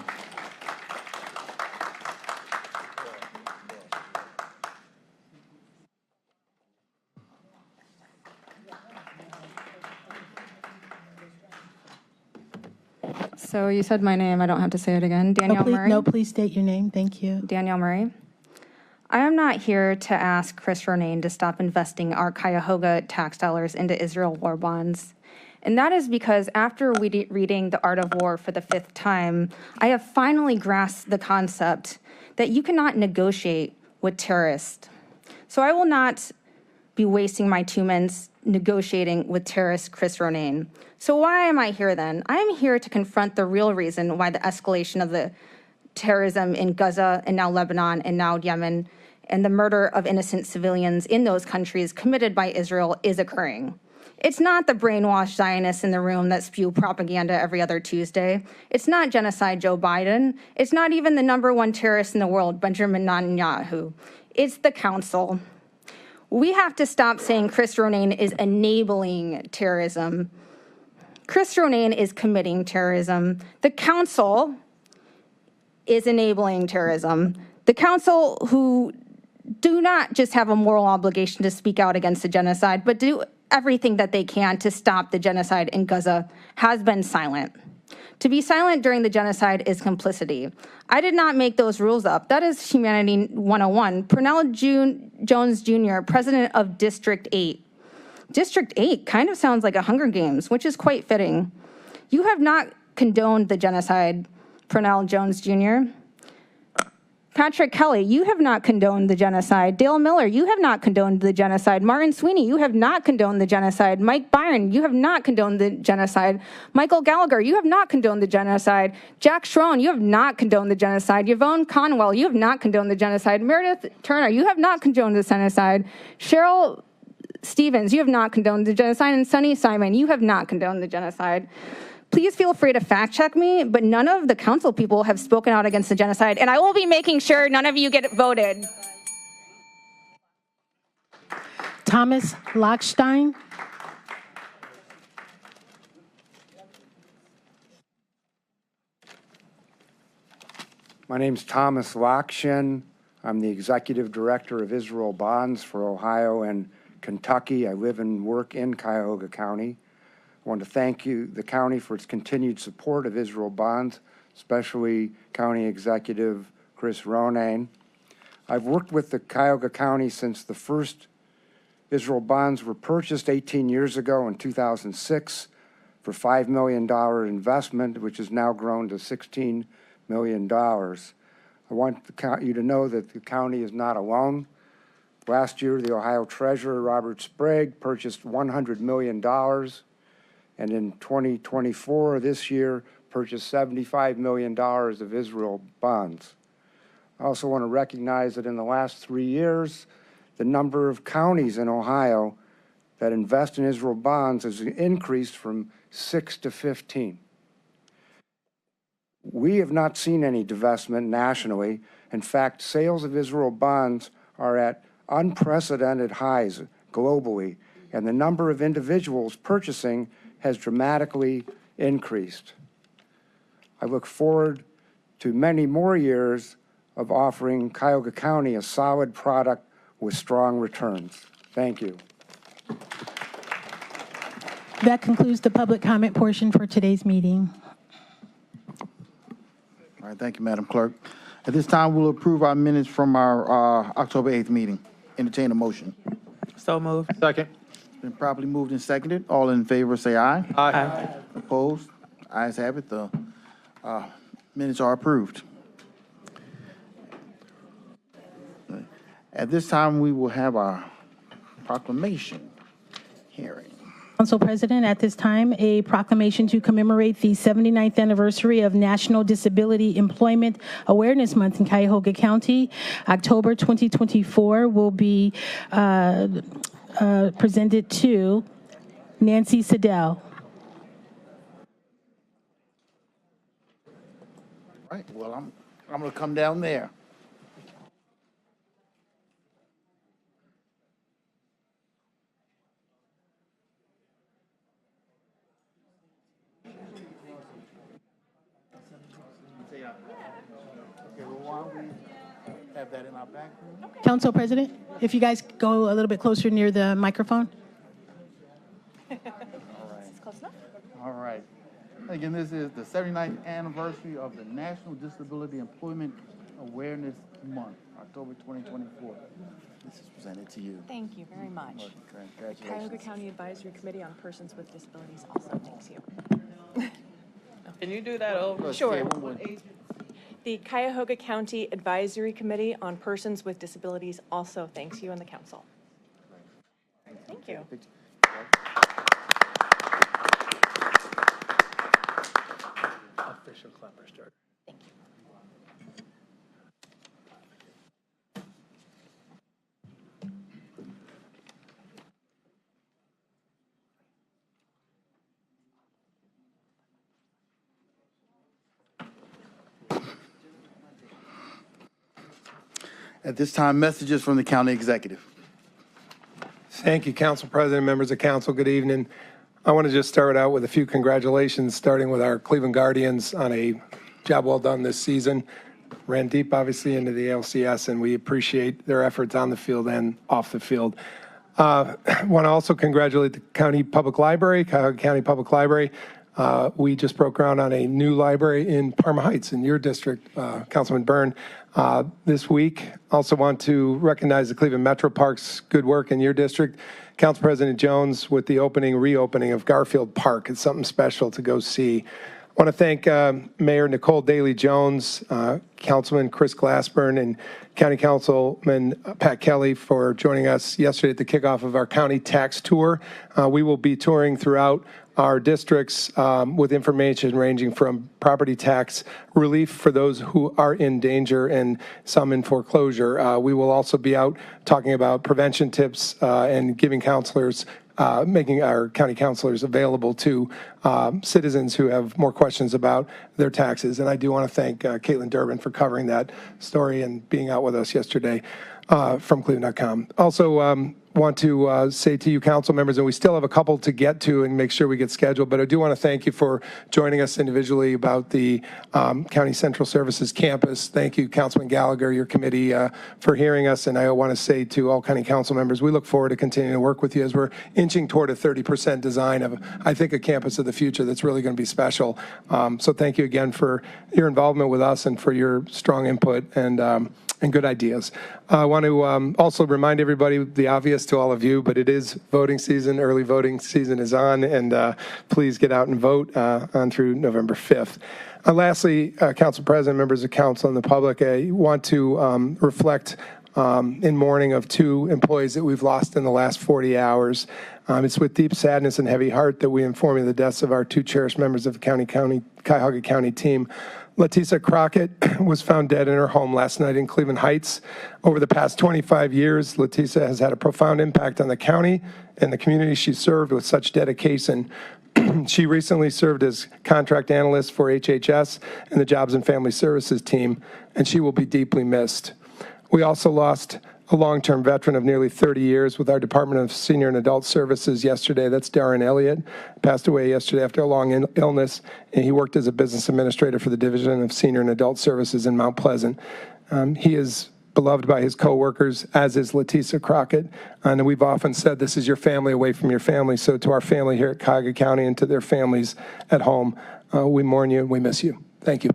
So you said my name. I don't have to say it again. Danielle Murray. No, please state your name. Thank you. Danielle Murray. I am not here to ask Chris Ronayne to stop investing our Cuyahoga tax dollars into Israel war bonds. And that is because after reading The Art of War for the 5th time, I have finally grasped the concept that you cannot negotiate with terrorists. So I will not be wasting my 2 minutes negotiating with terrorist Chris Ronayne. So why am I here then? I am here to confront the real reason why the escalation of the terrorism in Gaza and now Lebanon and now Yemen and the murder of innocent civilians in those countries committed by Israel is occurring. It's not the brainwashed Zionists in the room that spew propaganda every other Tuesday. It's not genocide Joe Biden. It's not even the #1 terrorist in the world, Benjamin Netanyahu. It's the council. We have to stop saying Chris Ronayne is enabling terrorism. Chris Ronayne is committing terrorism. The council is enabling terrorism. The council who do not just have a moral obligation to speak out against the genocide, but do everything that they can to stop the genocide in Gaza, has been silent. To be silent during the genocide is complicity. I did not make those rules up. That is Humanity 101. Pernell Jones Jr., president of District 8. District 8 kind of sounds like a Hunger Games, which is quite fitting. You have not condoned the genocide, Pernell Jones Jr. Patrick Kelly, you have not condoned the genocide. Dale Miller, you have not condoned the genocide. Martin Sweeney, you have not condoned the genocide. Mike Byron, you have not condoned the genocide. Michael Gallagher, you have not condoned the genocide. Jack Schroen, you have not condoned the genocide. Yvonne Conwell, you have not condoned the genocide. Meredith Turner, you have not condoned the genocide. Cheryl Stevens, you have not condoned the genocide. And Sonny Simon, you have not condoned the genocide. Please feel free to fact check me, but none of the council people have spoken out against the genocide, and I will be making sure none of you get voted. Thomas Lockstein. My name's Thomas Lockshin. I'm the Executive Director of Israel Bonds for Ohio and Kentucky. I live and work in Cuyahoga County. I want to thank the county for its continued support of Israel Bonds, especially County Executive Chris Ronayne. I've worked with the Cuyahoga County since the first Israel Bonds were purchased 18 years ago in 2006 for $5 million investment, which has now grown to $16 million. I want you to know that the county is not alone. Last year, the Ohio Treasurer, Robert Sprague, purchased $100 million. And in 2024, this year, purchased $75 million of Israel bonds. I also want to recognize that in the last 3 years, the number of counties in Ohio that invest in Israel bonds has increased from 6 to 15. We have not seen any divestment nationally. In fact, sales of Israel bonds are at unprecedented highs globally, and the number of individuals purchasing has dramatically increased. I look forward to many more years of offering Cuyahoga County a solid product with strong returns. Thank you. That concludes the public comment portion for today's meeting. All right, thank you, Madam Clerk. At this time, we'll approve our minutes from our October 8th meeting. Entertain a motion. So moved. Second. Been properly moved and seconded. All in favor, say aye. Aye. Opposed? Ayes have it. The minutes are approved. At this time, we will have our proclamation hearing. Council President, at this time, a proclamation to commemorate the 79th anniversary of National Disability Employment Awareness Month in Cuyahoga County. October 2024 will be presented to Nancy Siddell. All right, well, I'm going to come down there. Have that in our back room. Council President, if you guys go a little bit closer near the microphone. All right. Again, this is the 79th anniversary of the National Disability Employment Awareness Month, October 2024. This is presented to you. Thank you very much. Congratulations. The Cuyahoga County Advisory Committee on Persons with Disabilities also thanks you. Can you do that over? Sure. The Cuyahoga County Advisory Committee on Persons with Disabilities also thanks you and the council. Thank you. Official clapper start. Thank you. At this time, messages from the county executive. Thank you, Council President, members of council. Good evening. I want to just start out with a few congratulations, starting with our Cleveland Guardians on a job well done this season. ran deep, obviously, into the ALCS, and we appreciate their efforts on the field and off the field. Want to also congratulate the County Public Library, Cuyahoga County Public Library. We just broke ground on a new library in Parma Heights in your district, Councilman Byrne, this week. Also want to recognize the Cleveland Metro Park's good work in your district. Council President Jones with the reopening of Garfield Park. It's something special to go see. I want to thank Mayor Nicole Daly Jones, Councilman Chris Glassburn, and County Councilman Pat Kelly for joining us yesterday at the kickoff of our county tax tour. We will be touring throughout our districts with information ranging from property tax relief for those who are in danger and some in foreclosure. We will also be out talking about prevention tips and giving counselors making our county councilors available to citizens who have more questions about their taxes. And I do want to thank Caitlin Durbin for covering that story and being out with us yesterday from Cleveland.com. Also, want to say to you council members, and we still have a couple to get to and make sure we get scheduled, but I do want to thank you for joining us individually about the County Central Services campus. Thank you, Councilman Gallagher, your committee, for hearing us. And I want to say to all county council members, we look forward to continuing to work with you as we're inching toward a 30% design of, I think, a campus of the future that's really going to be special. So thank you again for your involvement with us and for your strong input and good ideas. I want to also remind everybody the obvious to all of you, but it is voting season. Early voting season is on, and please get out and vote on through November 5th. Lastly, Council President, members of council, and the public, I want to reflect in mourning of two employees that we've lost in the last 40 hours. It's with deep sadness and heavy heart that we inform you of the deaths of our two cherished members of the Cuyahoga County team. Letisa Crockett was found dead in her home last night in Cleveland Heights. Over the past 25 years, Letisa has had a profound impact on the county and the community she served with such dedication. She recently served as contract analyst for HHS and the Jobs and Family Services team, and she will be deeply missed. We also lost a long-term veteran of nearly 30 years with our Department of Senior and Adult Services yesterday. That's Darren Elliott, passed away yesterday after a long illness, and he worked as a business administrator for the Division of Senior and Adult Services in Mount Pleasant. He is beloved by his coworkers, as is Letisa Crockett, and we've often said this is your family away from your family. So to our family here at Cuyahoga County and to their families at home, we mourn you and we miss you. Thank you.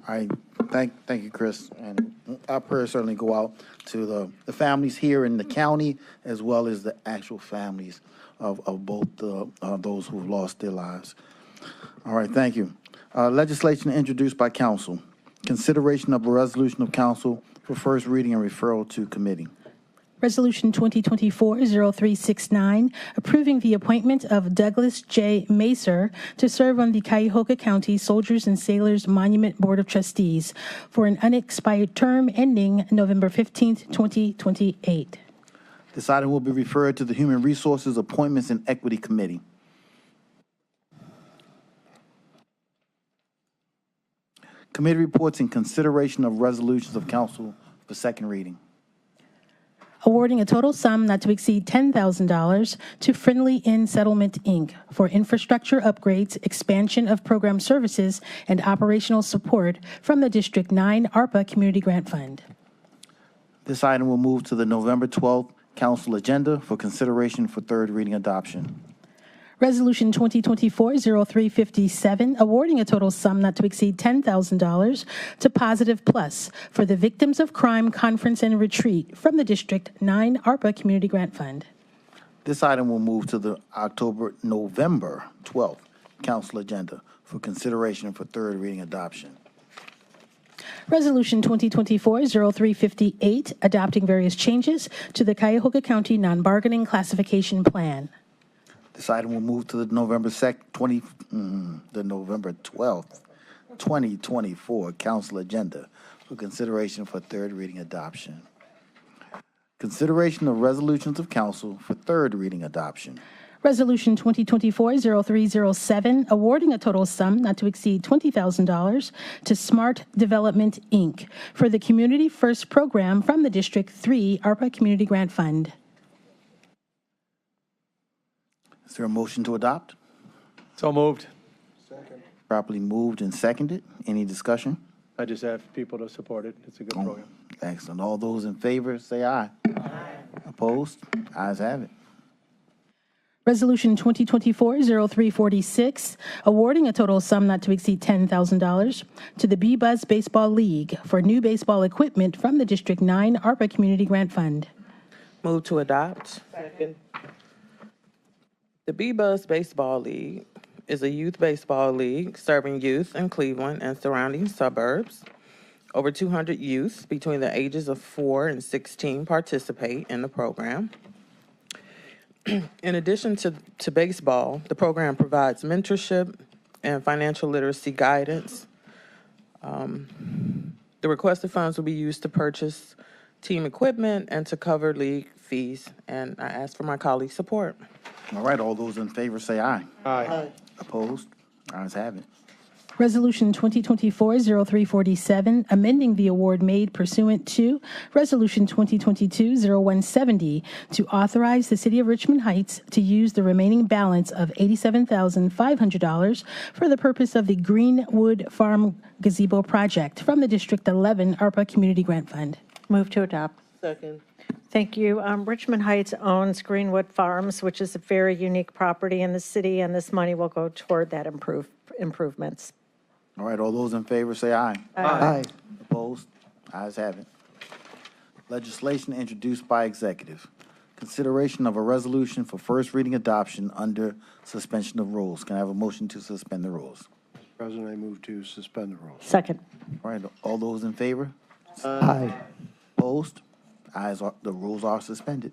All right. Thank you, Chris. And our prayers certainly go out to the families here in the county, as well as the actual families of both those who've lost their lives. All right, thank you. Legislation introduced by council. Consideration of a resolution of council for first reading and referral to committee. Resolution 2024-0369, approving the appointment of Douglas J. Macer to serve on the Cuyahoga County Soldiers and Sailors Monument Board of Trustees for an unexpired term ending November 15th, 2028. This item will be referred to the Human Resources, Appointments, and Equity Committee. Committee reports and consideration of resolutions of council for second reading. Awarding a total sum not to exceed $10,000 to Friendly Inn Settlement, Inc. for infrastructure upgrades, expansion of program services, and operational support from the District 9 ARPA Community Grant Fund. This item will move to the November 12th council agenda for consideration for third reading adoption. Resolution 2024-0357, awarding a total sum not to exceed $10,000 to Positive Plus for the Victims of Crime Conference and Retreat from the District 9 ARPA Community Grant Fund. This item will move to the November 12th council agenda for consideration for third reading adoption. Resolution 2024-0358, adopting various changes to the Cuyahoga County Non-Bargaining Classification Plan. This item will move to the November 12th, 2024 council agenda for consideration for third reading adoption. Consideration of resolutions of council for third reading adoption. Resolution 2024-0307, awarding a total sum not to exceed $20,000 to Smart Development, Inc. for the Community First program from the District 3 ARPA Community Grant Fund. Is there a motion to adopt? So moved. Properly moved and seconded. Any discussion? I just have people to support it. It's a good program. Excellent. All those in favor, say aye. Opposed? Ayes have it. Resolution 2024-0346, awarding a total sum not to exceed $10,000 to the B-Buzz Baseball League for new baseball equipment from the District 9 ARPA Community Grant Fund. Move to adopt. Second. The B-Buzz Baseball League is a youth baseball league serving youth in Cleveland and surrounding suburbs. Over 200 youth between the ages of 4 and 16 participate in the program. In addition to baseball, the program provides mentorship and financial literacy guidance. The requested funds will be used to purchase team equipment and to cover league fees, and I ask for my colleagues' support. All right, all those in favor, say aye. Aye. Opposed? Ayes have it. Resolution 2024-0347, amending the award made pursuant to Resolution 2022-0170 to authorize the City of Richmond Heights to use the remaining balance of $87,500 for the purpose of the Greenwood Farm Gazebo Project from the District 11 ARPA Community Grant Fund. Move to adopt. Second. Thank you. Richmond Heights owns Greenwood Farms, which is a very unique property in the city, and this money will go toward that improvements. All right, all those in favor, say aye. Aye. Opposed? Ayes have it. Legislation introduced by executive. Consideration of a resolution for first reading adoption under suspension of rules. Can I have a motion to suspend the rules? President, I move to suspend the rules. Second. All right, all those in favor? Aye. Opposed? The rules are suspended.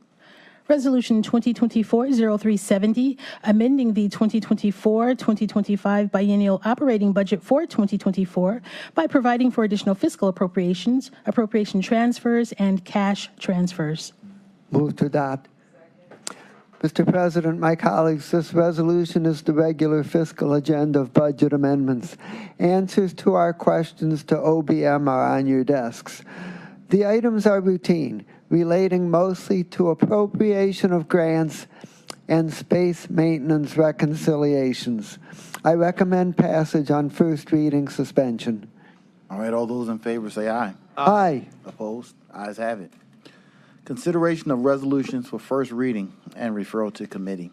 Resolution 2024-0370, amending the 2024-2025 biennial operating budget for 2024 by providing for additional fiscal appropriations, appropriation transfers, and cash transfers. Move to adopt. Mr. President, my colleagues, this resolution is the regular fiscal agenda of budget amendments. Answers to our questions to OBM are on your desks. The items are routine, relating mostly to appropriation of grants and space maintenance reconciliations. I recommend passage on first reading suspension. All right, all those in favor say aye. Aye. Opposed? Ayes have it. Consideration of resolutions for first reading and referral to committee.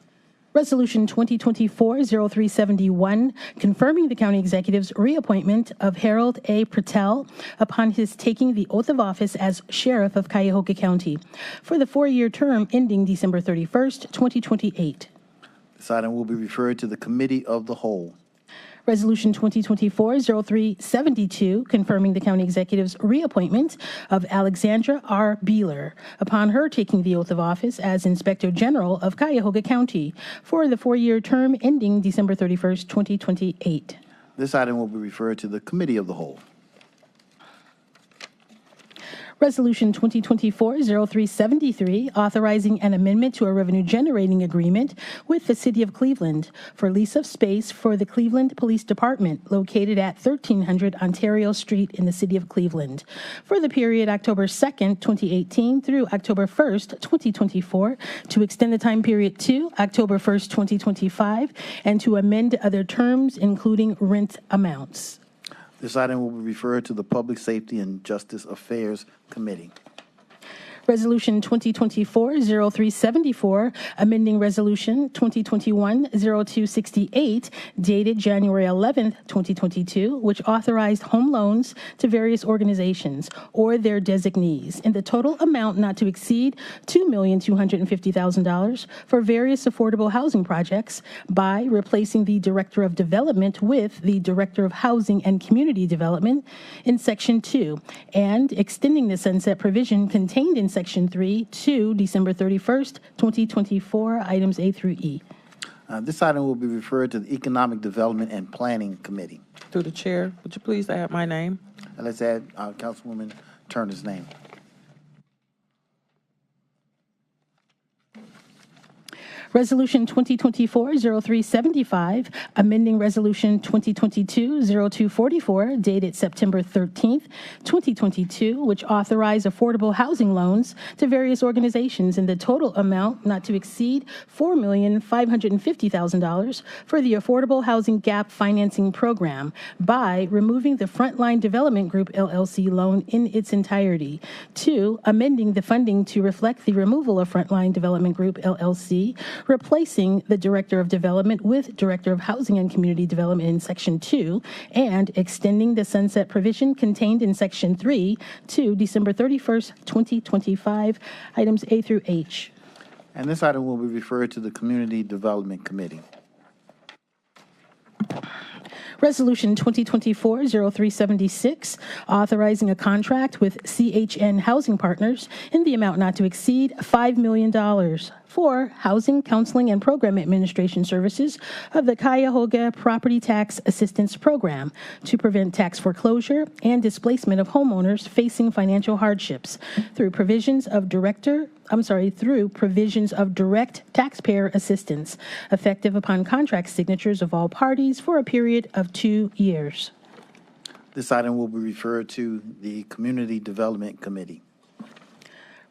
Resolution 2024-0371, confirming the county executive's reappointment of Harold A. Patel upon his taking the oath of office as sheriff of Cuyahoga County for the 4-year term ending December 31st, 2028. This item will be referred to the committee of the whole. Resolution 2024-0372, confirming the county executive's reappointment of Alexandra R. Beeler upon her taking the oath of office as Inspector General of Cuyahoga County for the 4-year term ending December 31st, 2028. This item will be referred to the committee of the whole. Resolution 2024-0373, authorizing an amendment to a revenue-generating agreement with the City of Cleveland for lease of space for the Cleveland Police Department located at 1300 Ontario Street in the City of Cleveland for the period October 2nd, 2018 through October 1st, 2024, to extend the time period to October 1st, 2025, and to amend other terms, including rent amounts. This item will be referred to the Public Safety and Justice Affairs Committee. Resolution 2024-0374, amending Resolution 2021-0268, dated January 11th, 2022, which authorized home loans to various organizations or their designees in the total amount not to exceed $2,250,000 for various affordable housing projects by replacing the Director of Development with the Director of Housing and Community Development in Section 2 and extending the sunset provision contained in Section 3 to December 31st, 2024, items A through E. This item will be referred to the Economic Development and Planning Committee. Through the chair, would you please add my name? And let's add Councilwoman Turner's name. Resolution 2024-0375, amending Resolution 2022-0244, dated September 13th, 2022, which authorized affordable housing loans to various organizations in the total amount not to exceed $4,550,000 for the Affordable Housing Gap Financing Program by removing the Frontline Development Group LLC loan in its entirety. 2, amending the funding to reflect the removal of Frontline Development Group LLC, replacing the Director of Development with Director of Housing and Community Development in Section 2, and extending the sunset provision contained in Section 3 to December 31st, 2025, items A through H. And this item will be referred to the Community Development Committee. Resolution 2024-0376, authorizing a contract with CHN Housing Partners in the amount not to exceed $5 million for housing, counseling, and program administration services of the Cuyahoga Property Tax Assistance Program to prevent tax foreclosure and displacement of homeowners facing financial hardships through provisions of direct taxpayer assistance, effective upon contract signatures of all parties for a period of 2 years. This item will be referred to the Community Development Committee.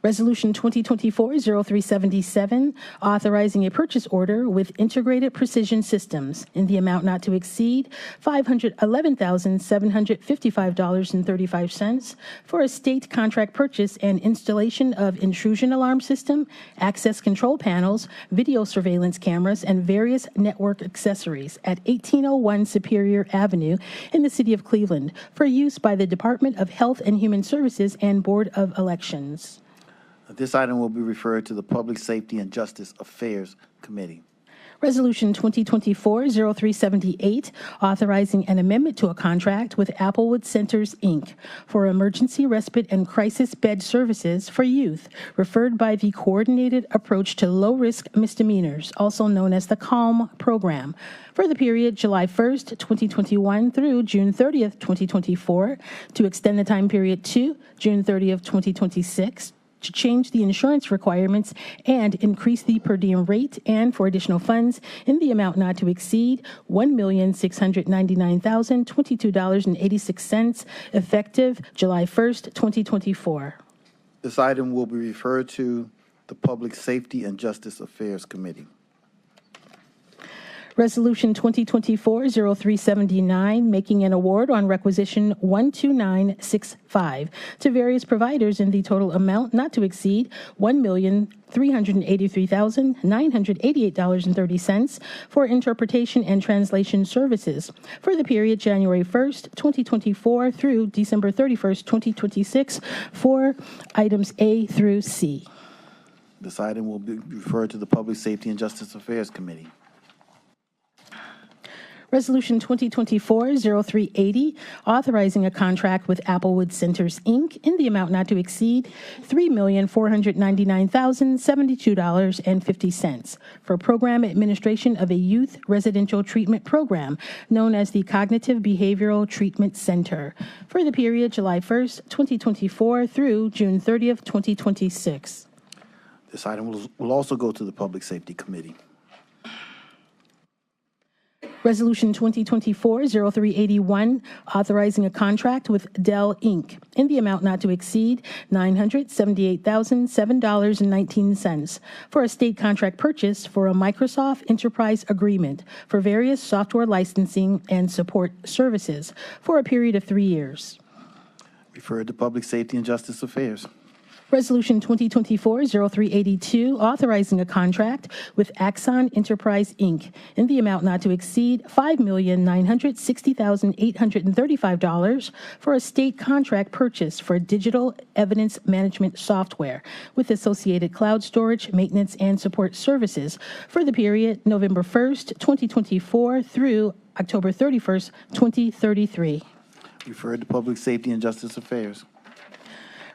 Resolution 2024-0377, authorizing a purchase order with Integrated Precision Systems in the amount not to exceed $511,755.35 for a state contract purchase and installation of intrusion alarm system, access control panels, video surveillance cameras, and various network accessories at 1801 Superior Avenue in the City of Cleveland for use by the Department of Health and Human Services and Board of Elections. This item will be referred to the Public Safety and Justice Affairs Committee. Resolution 2024-0378, authorizing an amendment to a contract with Applewood Centers, Inc. for emergency respite and crisis bed services for youth, referred by the Coordinated Approach to Low-Risk Misdemeanors, also known as the CALM program, for the period July 1st, 2021 through June 30th, 2024, to extend the time period to June 30th, 2026, to change the insurance requirements and increase the per diem rate, and for additional funds in the amount not to exceed $1,699,022.86, effective July 1st, 2024. This item will be referred to the Public Safety and Justice Affairs Committee. Resolution 2024-0379, making an award on requisition 12965 to various providers in the total amount not to exceed $1,383,988.30 for interpretation and translation services for the period January 1st, 2024 through December 31st, 2026 for items A through C. This item will be referred to the Public Safety and Justice Affairs Committee. Resolution 2024-0380, authorizing a contract with Applewood Centers, Inc. in the amount not to exceed $3,499,072.50 for program administration of a youth residential treatment program known as the Cognitive Behavioral Treatment Center for the period July 1st, 2024 through June 30th, 2026. This item will also go to the Public Safety Committee. Resolution 2024-0381, authorizing a contract with Dell, Inc. in the amount not to exceed $978,007.19 for a state contract purchase for a Microsoft Enterprise Agreement for various software licensing and support services for a period of 3 years. Referred to Public Safety and Justice Affairs. Resolution 2024-0382, authorizing a contract with Axon Enterprise, Inc. in the amount not to exceed $5,960,835 for a state contract purchase for digital evidence management software with associated cloud storage, maintenance, and support services for the period November 1st, 2024 through October 31st, 2033. Referred to Public Safety and Justice Affairs.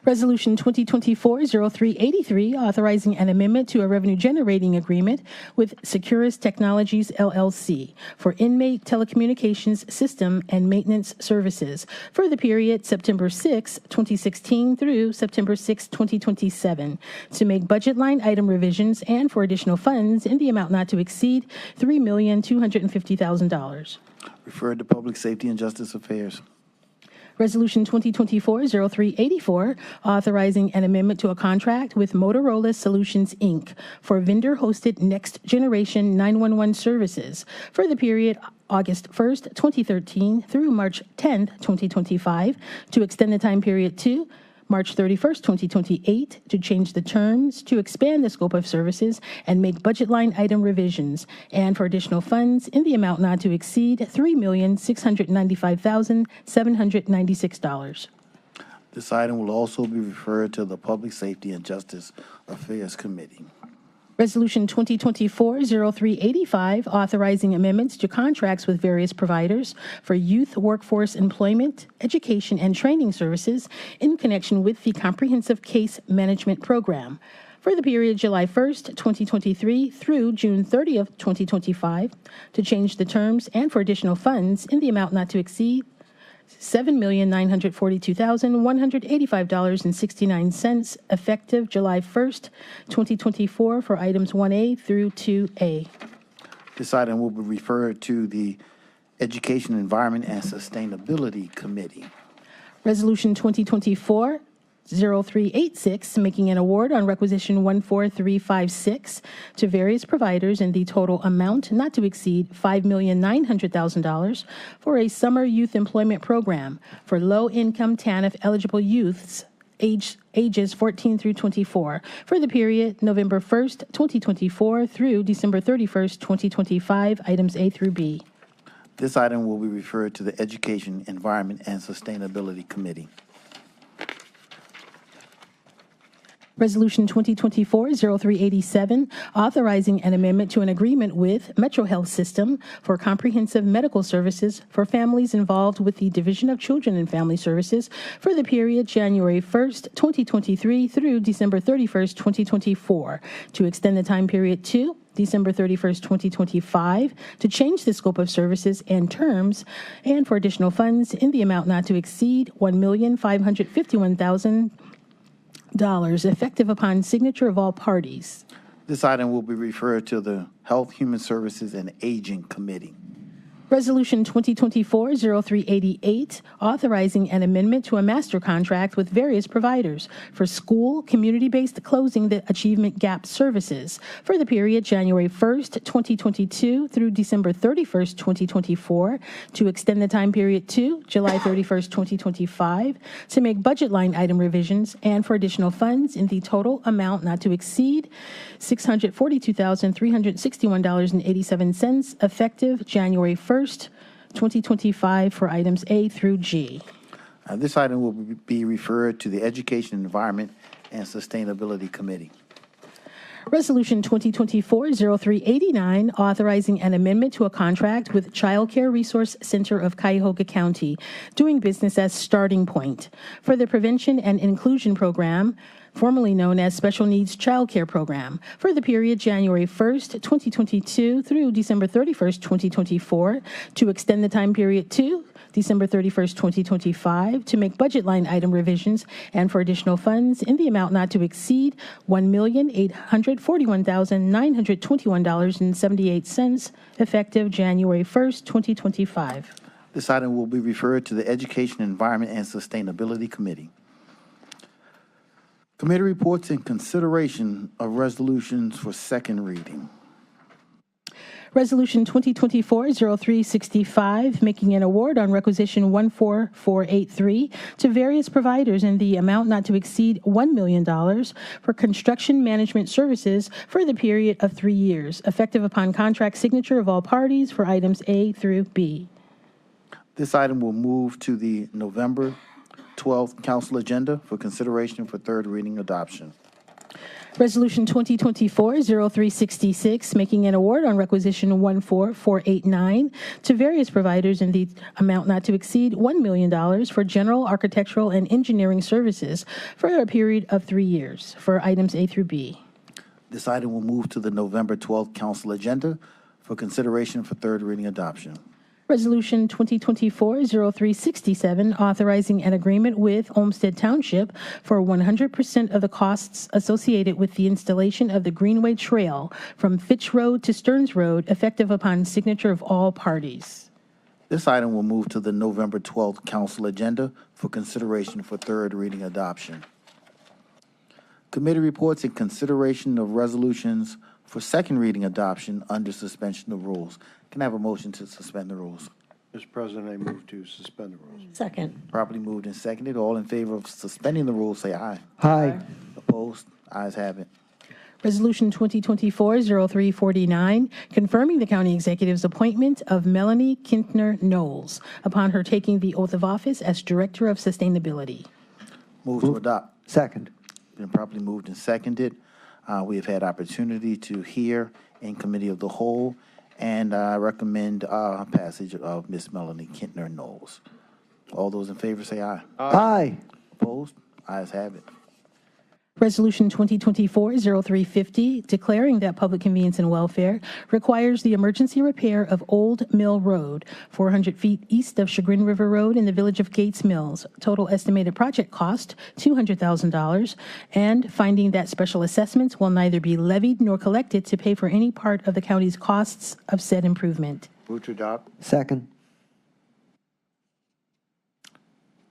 Resolution 2024-0383, authorizing an amendment to a revenue-generating agreement with Securus Technologies, LLC for inmate telecommunications system and maintenance services for the period September 6, 2016 through September 6, 2027, to make budget line item revisions and for additional funds in the amount not to exceed $3,250,000. Referred to Public Safety and Justice Affairs. Resolution 2024-0384, authorizing an amendment to a contract with Motorola Solutions, Inc. for vendor-hosted next-generation 911 services for the period August 1st, 2013 through March 10th, 2025, to extend the time period to March 31st, 2028, to change the terms, to expand the scope of services, and make budget line item revisions, and for additional funds in the amount not to exceed $3,695,796. This item will also be referred to the Public Safety and Justice Affairs Committee. Resolution 2024-0385, authorizing amendments to contracts with various providers for youth workforce employment, education, and training services in connection with the Comprehensive Case Management Program for the period July 1st, 2023 through June 30th, 2025, to change the terms and for additional funds in the amount not to exceed $7,942,185.69, effective July 1st, 2024, for items 1A through 2A. This item will be referred to the Education, Environment, and Sustainability Committee. Resolution 2024-0386, making an award on requisition 14356 to various providers in the total amount not to exceed $5,900,000 for a summer youth employment program for low-income TANF-eligible youths ages 14 through 24 for the period November 1st, 2024 through December 31st, 2025, items A through B. This item will be referred to the Education, Environment, and Sustainability Committee. Resolution 2024-0387, authorizing an amendment to an agreement with Metro Health System for comprehensive medical services for families involved with the Division of Children and Family Services for the period January 1st, 2023 through December 31st, 2024, to extend the time period to December 31st, 2025, to change the scope of services and terms, and for additional funds in the amount not to exceed $1,551,000, effective upon signature of all parties. This item will be referred to the Health, Human Services, and Aging Committee. Resolution 2024-0388, authorizing an amendment to a master contract with various providers for school community-based closing the achievement gap services for the period January 1st, 2022 through December 31st, 2024, to extend the time period to July 31st, 2025, to make budget line item revisions and for additional funds in the total amount not to exceed $642,361.87, effective January 1st, 2025, for items A through G. This item will be referred to the Education, Environment, and Sustainability Committee. Resolution 2024-0389, authorizing an amendment to a contract with Child Care Resource Center of Cuyahoga County, doing business as Starting Point, for the Prevention and Inclusion Program, formerly known as Special Needs Child Care Program, for the period January 1st, 2022 through December 31st, 2024, to extend the time period to December 31st, 2025, to make budget line item revisions and for additional funds in the amount not to exceed $1,841,921.78, effective January 1st, 2025. This item will be referred to the Education, Environment, and Sustainability Committee. Committee reports and consideration of resolutions for second reading. Resolution 2024-0365, making an award on requisition 14483 to various providers in the amount not to exceed $1 million for construction management services for the period of 3 years, effective upon contract signature of all parties, for items A through B. This item will move to the November 12th council agenda for consideration for third reading adoption. Resolution 2024-0366, making an award on requisition 14489 to various providers in the amount not to exceed $1 million for general architectural and engineering services for a period of 3 years for items A through B. This item will move to the November 12th council agenda for consideration for third reading adoption. Resolution 2024-0367, authorizing an agreement with Olmsted Township for 100% of the costs associated with the installation of the Greenway Trail from Fitch Road to Stearns Road, effective upon signature of all parties. This item will move to the November 12th council agenda for consideration for third reading adoption. Committee reports and consideration of resolutions for second reading adoption under suspension of rules. Can I have a motion to suspend the rules? Mr. President, I move to suspend the rules. Second. Properly moved and seconded. All in favor of suspending the rules, say aye. Aye. Opposed? Ayes have it. Resolution 2024-0349, confirming the county executive's appointment of Melanie Kintner Knowles upon her taking the oath of office as Director of Sustainability. Move to adopt. Second. Been properly moved and seconded. We have had opportunity to hear in committee of the whole, and I recommend passage of Ms. Melanie Kintner Knowles. All those in favor say aye. Aye. Opposed? Ayes have it. Resolution 2024-0350, declaring that public convenience and welfare requires the emergency repair of Old Mill Road, 400 feet east of Chagrin River Road in the village of Gates Mills. Total estimated project cost, $200,000, and finding that special assessments will neither be levied nor collected to pay for any part of the county's costs of said improvement. Move to adopt. Second.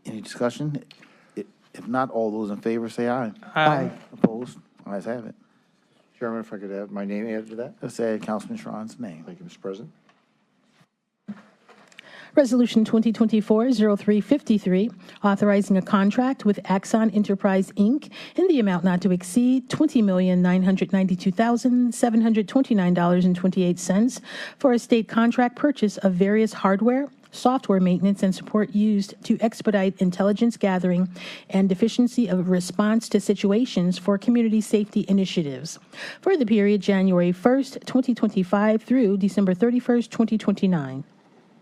Any discussion? If not, all those in favor say aye. Aye. Opposed? Ayes have it. Chairman, if I could have my name added to that? Let's add Councilman Schron's name. Thank you, Mr. President. Resolution 2024-0353, authorizing a contract with Axon Enterprise, Inc. in the amount not to exceed $20,992,729.28 for a state contract purchase of various hardware, software maintenance, and support used to expedite intelligence gathering and deficiency of response to situations for community safety initiatives for the period January 1st, 2025 through December 31st, 2029.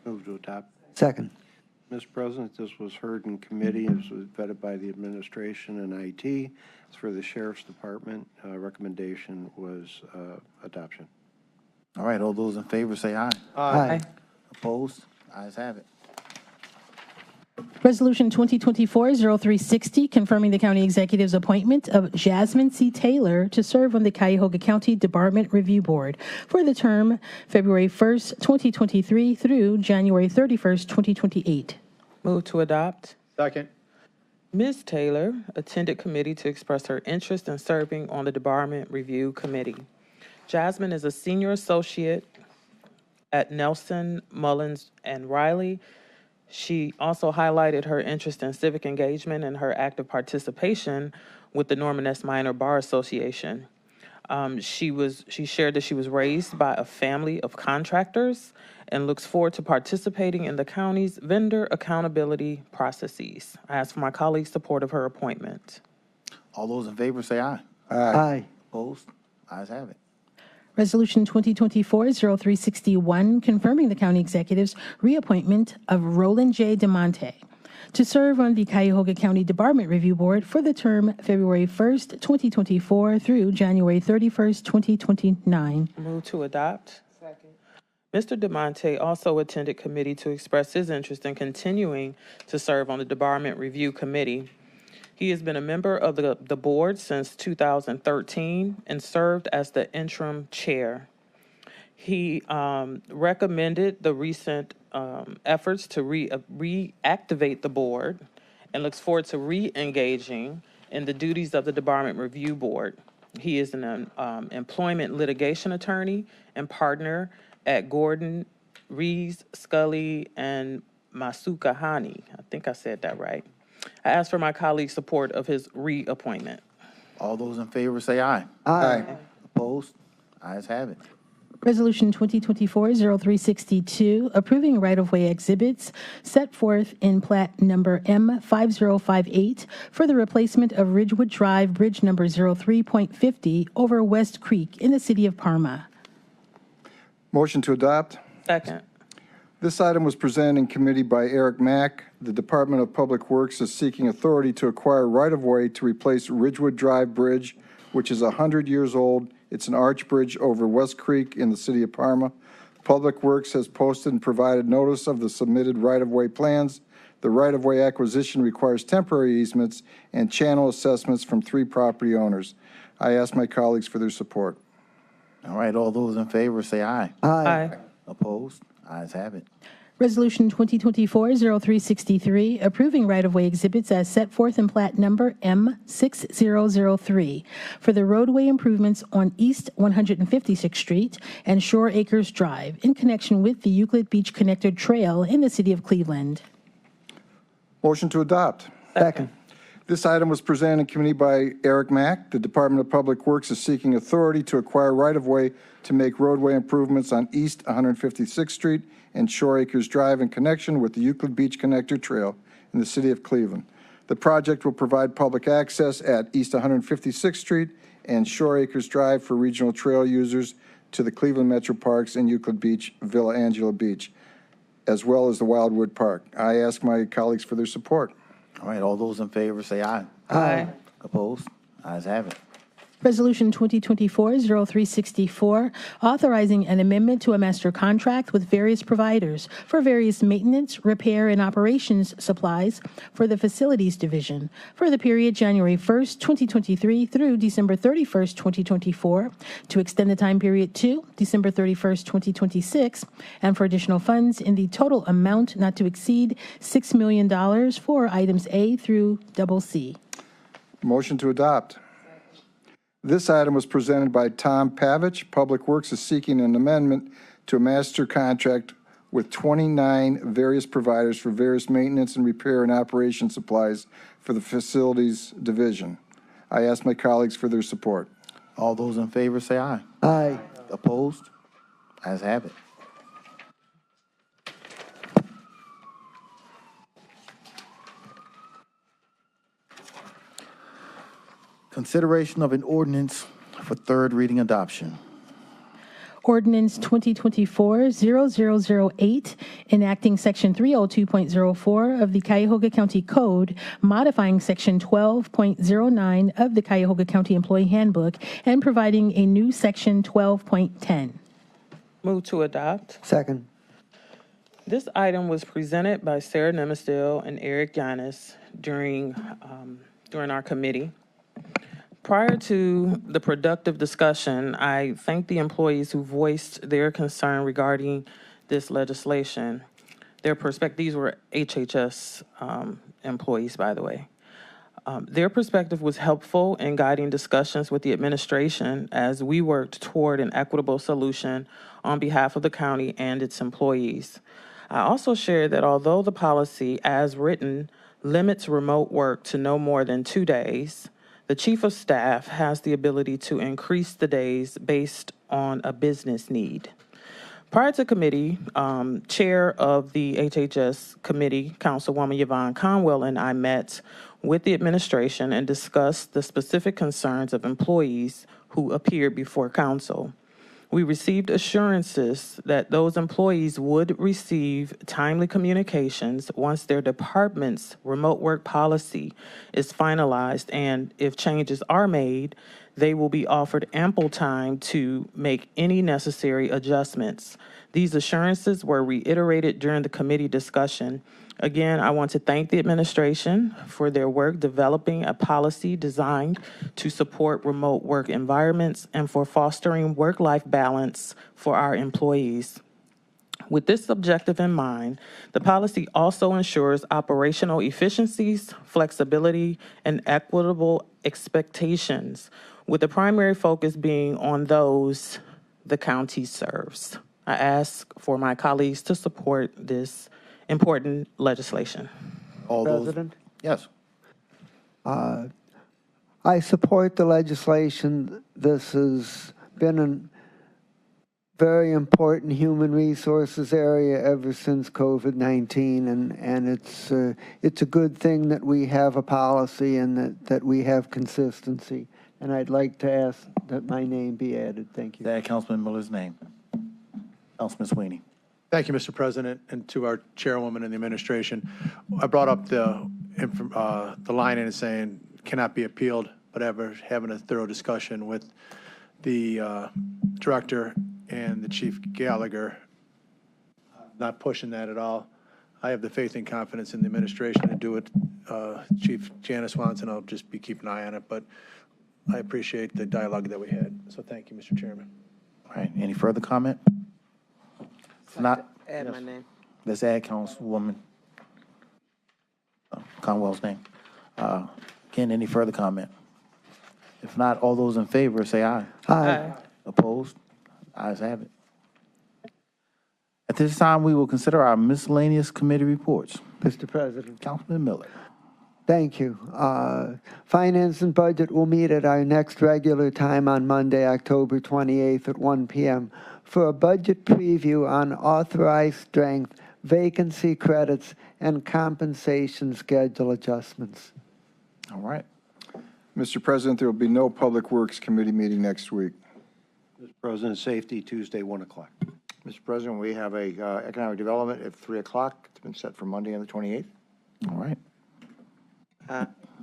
Move to adopt. Second. Mr. President, this was heard in committee. This was vetted by the administration and IT. It's for the Sheriff's Department. Recommendation was adoption. All right, all those in favor say aye. Aye. Opposed? Ayes have it. Resolution 2024-0360, confirming the county executive's appointment of Jasmine C. Taylor to serve on the Cuyahoga County Department Review Board for the term February 1st, 2023 through January 31st, 2028. Move to adopt. Second. Ms. Taylor attended committee to express her interest in serving on the Department Review Committee. Jasmine is a senior associate at Nelson, Mullins, and Riley. She also highlighted her interest in civic engagement and her active participation with the Norman S. Minor Bar Association. She shared that she was raised by a family of contractors and looks forward to participating in the county's vendor accountability processes. I ask for my colleagues' support of her appointment. All those in favor say aye. Aye. Opposed? Ayes have it. Resolution 2024-0361, confirming the county executive's reappointment of Roland J. DeMonte to serve on the Cuyahoga County Department Review Board for the term February 1st, 2024 through January 31st, 2029. Move to adopt. Second. Mr. DeMonte also attended committee to express his interest in continuing to serve on the Department Review Committee. He has been a member of the board since 2013 and served as the interim chair. He recommended the recent efforts to reactivate the board and looks forward to re-engaging in the duties of the Department Review Board. He is an employment litigation attorney and partner at Gordon, Reeves, Scully, and Masukahani. I think I said that right. I ask for my colleagues' support of his reappointment. All those in favor say aye. Aye. Opposed? Ayes have it. Resolution 2024-0362, approving right-of-way exhibits set forth in plat number M5058 for the replacement of Ridgewood Drive Bridge number 03.50 over West Creek in the city of Parma. Motion to adopt. Second. This item was presented in committee by Eric Mack. The Department of Public Works is seeking authority to acquire right-of-way to replace Ridgewood Drive Bridge, which is 100 years old. It's an arch bridge over West Creek in the city of Parma. Public Works has posted and provided notice of the submitted right-of-way plans. The right-of-way acquisition requires temporary easements and channel assessments from 3 property owners. I ask my colleagues for their support. All right, all those in favor say aye. Aye. Opposed? Ayes have it. Resolution 2024-0363, approving right-of-way exhibits as set forth in plat number M6003 for the roadway improvements on East 156th Street and Shore Acres Drive in connection with the Euclid Beach Connector Trail in the city of Cleveland. Motion to adopt. Second. This item was presented in committee by Eric Mack. The Department of Public Works is seeking authority to acquire right-of-way to make roadway improvements on East 156th Street and Shore Acres Drive in connection with the Euclid Beach Connector Trail in the city of Cleveland. The project will provide public access at East 156th Street and Shore Acres Drive for regional trail users to the Cleveland Metro Parks and Euclid Beach, Villa Angela Beach, as well as the Wildwood Park. I ask my colleagues for their support. All right, all those in favor say aye. Aye. Opposed? Ayes have it. Resolution 2024-0364, authorizing an amendment to a master contract with various providers for various maintenance, repair, and operations supplies for the Facilities Division for the period January 1st, 2023 through December 31st, 2024, to extend the time period to December 31st, 2026, and for additional funds in the total amount not to exceed $6 million for items A through C. Motion to adopt. This item was presented by Tom Pavich. Public Works is seeking an amendment to a master contract with 29 various providers for various maintenance and repair and operation supplies for the Facilities Division. I ask my colleagues for their support. All those in favor say aye. Aye. Opposed? Ayes have it. Consideration of an ordinance for third reading adoption. Ordinance 2024-0008, enacting Section 302.04 of the Cuyahoga County Code, modifying Section 12.09 of the Cuyahoga County Employee Handbook, and providing a new Section 12.10. Move to adopt. Second. This item was presented by Sarah Nemistil and Eric Yanis during our committee. Prior to the productive discussion, I thank the employees who voiced their concern regarding this legislation. Their perspective, these were HHS employees, by the way. Their perspective was helpful in guiding discussions with the administration as we worked toward an equitable solution on behalf of the county and its employees. I also shared that although the policy, as written, limits remote work to no more than 2 days, the Chief of Staff has the ability to increase the days based on a business need. Prior to committee, Chair of the HHS Committee, Councilwoman Yvonne Conwell, and I met with the administration and discussed the specific concerns of employees who appeared before council. We received assurances that those employees would receive timely communications once their department's remote work policy is finalized, and if changes are made, they will be offered ample time to make any necessary adjustments. These assurances were reiterated during the committee discussion. Again, I want to thank the administration for their work developing a policy designed to support remote work environments and for fostering work-life balance for our employees. With this objective in mind, the policy also ensures operational efficiencies, flexibility, and equitable expectations, with the primary focus being on those the county serves. I ask for my colleagues to support this important legislation. All those, President? yes. I support the legislation. This has been very important human resources area ever since COVID-19, and it's a good thing that we have a policy and that we have consistency. And I'd like to ask that my name be added. Thank you. Add Councilman Miller's name. Councilman Sweeney. Thank you, Mr. President, and to our chairwoman and the administration. I brought up the line in it saying cannot be appealed, but ever having a thorough discussion with the director and the Chief Gallagher, not pushing that at all. I have the faith and confidence in the administration to do it. Chief Janice Swanson, I'll just be keeping an eye on it, but I appreciate the dialogue that we had. So thank you, Mr. Chairman. All right, any further comment? If not, Add my name. let's add Councilwoman Conwell's name. Again, any further comment? If not, all those in favor say aye. Aye. Opposed? Ayes have it. At this time, we will consider our miscellaneous committee reports. Mr. President. Councilman Miller. Thank you. Finance and Budget will meet at our next regular time on Monday, October 28th at 1 p.m. for a budget preview on authorized strength, vacancy credits, and compensation schedule adjustments. All right. Mr. President, there will be no Public Works Committee meeting next week. Mr. President, Safety, Tuesday, 1 o'clock. Mr. President, we have a economic development at 3 o'clock. It's been set for Monday on the 28th. All right.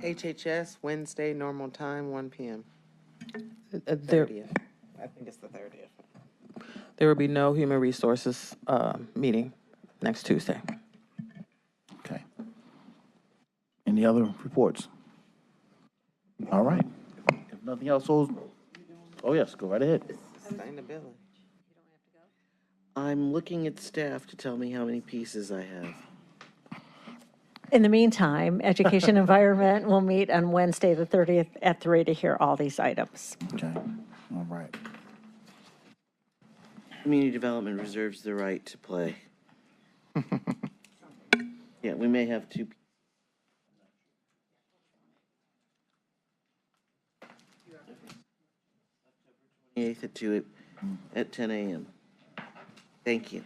HHS, Wednesday, normal time, 1 p.m. There, 30th. I think it's the 30th. There will be no human resources meeting next Tuesday. Okay. Any other reports? All right. If nothing else, oh yes, go right ahead. Sustainability. I'm looking at staff to tell me how many pieces I have. In the meantime, Education Environment will meet on Wednesday, the 30th at 3 to hear all these items. Okay. All right. Community Development reserves the right to play. Yeah, we may have two. 28th at 2 at 10 a.m. Thank you.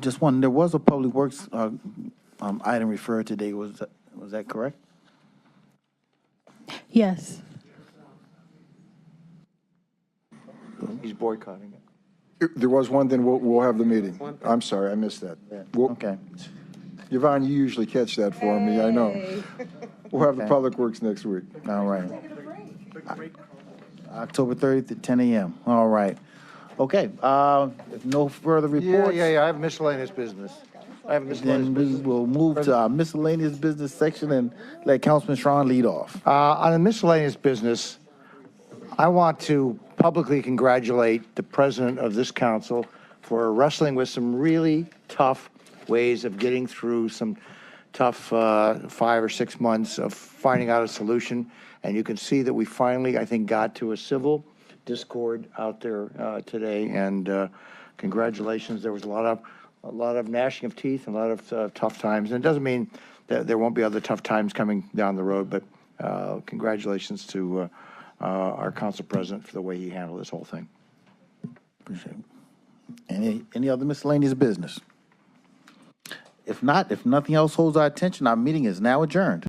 Just one, there was a Public Works item referred today. Was that correct? yes. He's boycotting it. There was one, then we'll have the meeting. I'm sorry, I missed that. Okay. Yvonne, you usually catch that for me, I know. We'll have the Okay. Public Works next week. All right. October 30th at 10 a.m. All right. Okay. If no further reports. Yeah, I have miscellaneous business. Then we will move to our miscellaneous business section and let Councilman Strawn lead off. On the miscellaneous business, I want to publicly congratulate the president of this council for wrestling with some really tough ways of getting through some tough 5 or 6 months of finding out a solution. And you can see that we finally, I think, got to a civil discord out there today. And congratulations. There was a lot of gnashing of teeth and a lot of tough times. And it doesn't mean that there won't be other tough times coming down the road, but congratulations to our council president for the way he handled this whole thing. Appreciate it. Any other miscellaneous business? If not, if nothing else holds our attention, our meeting is now adjourned.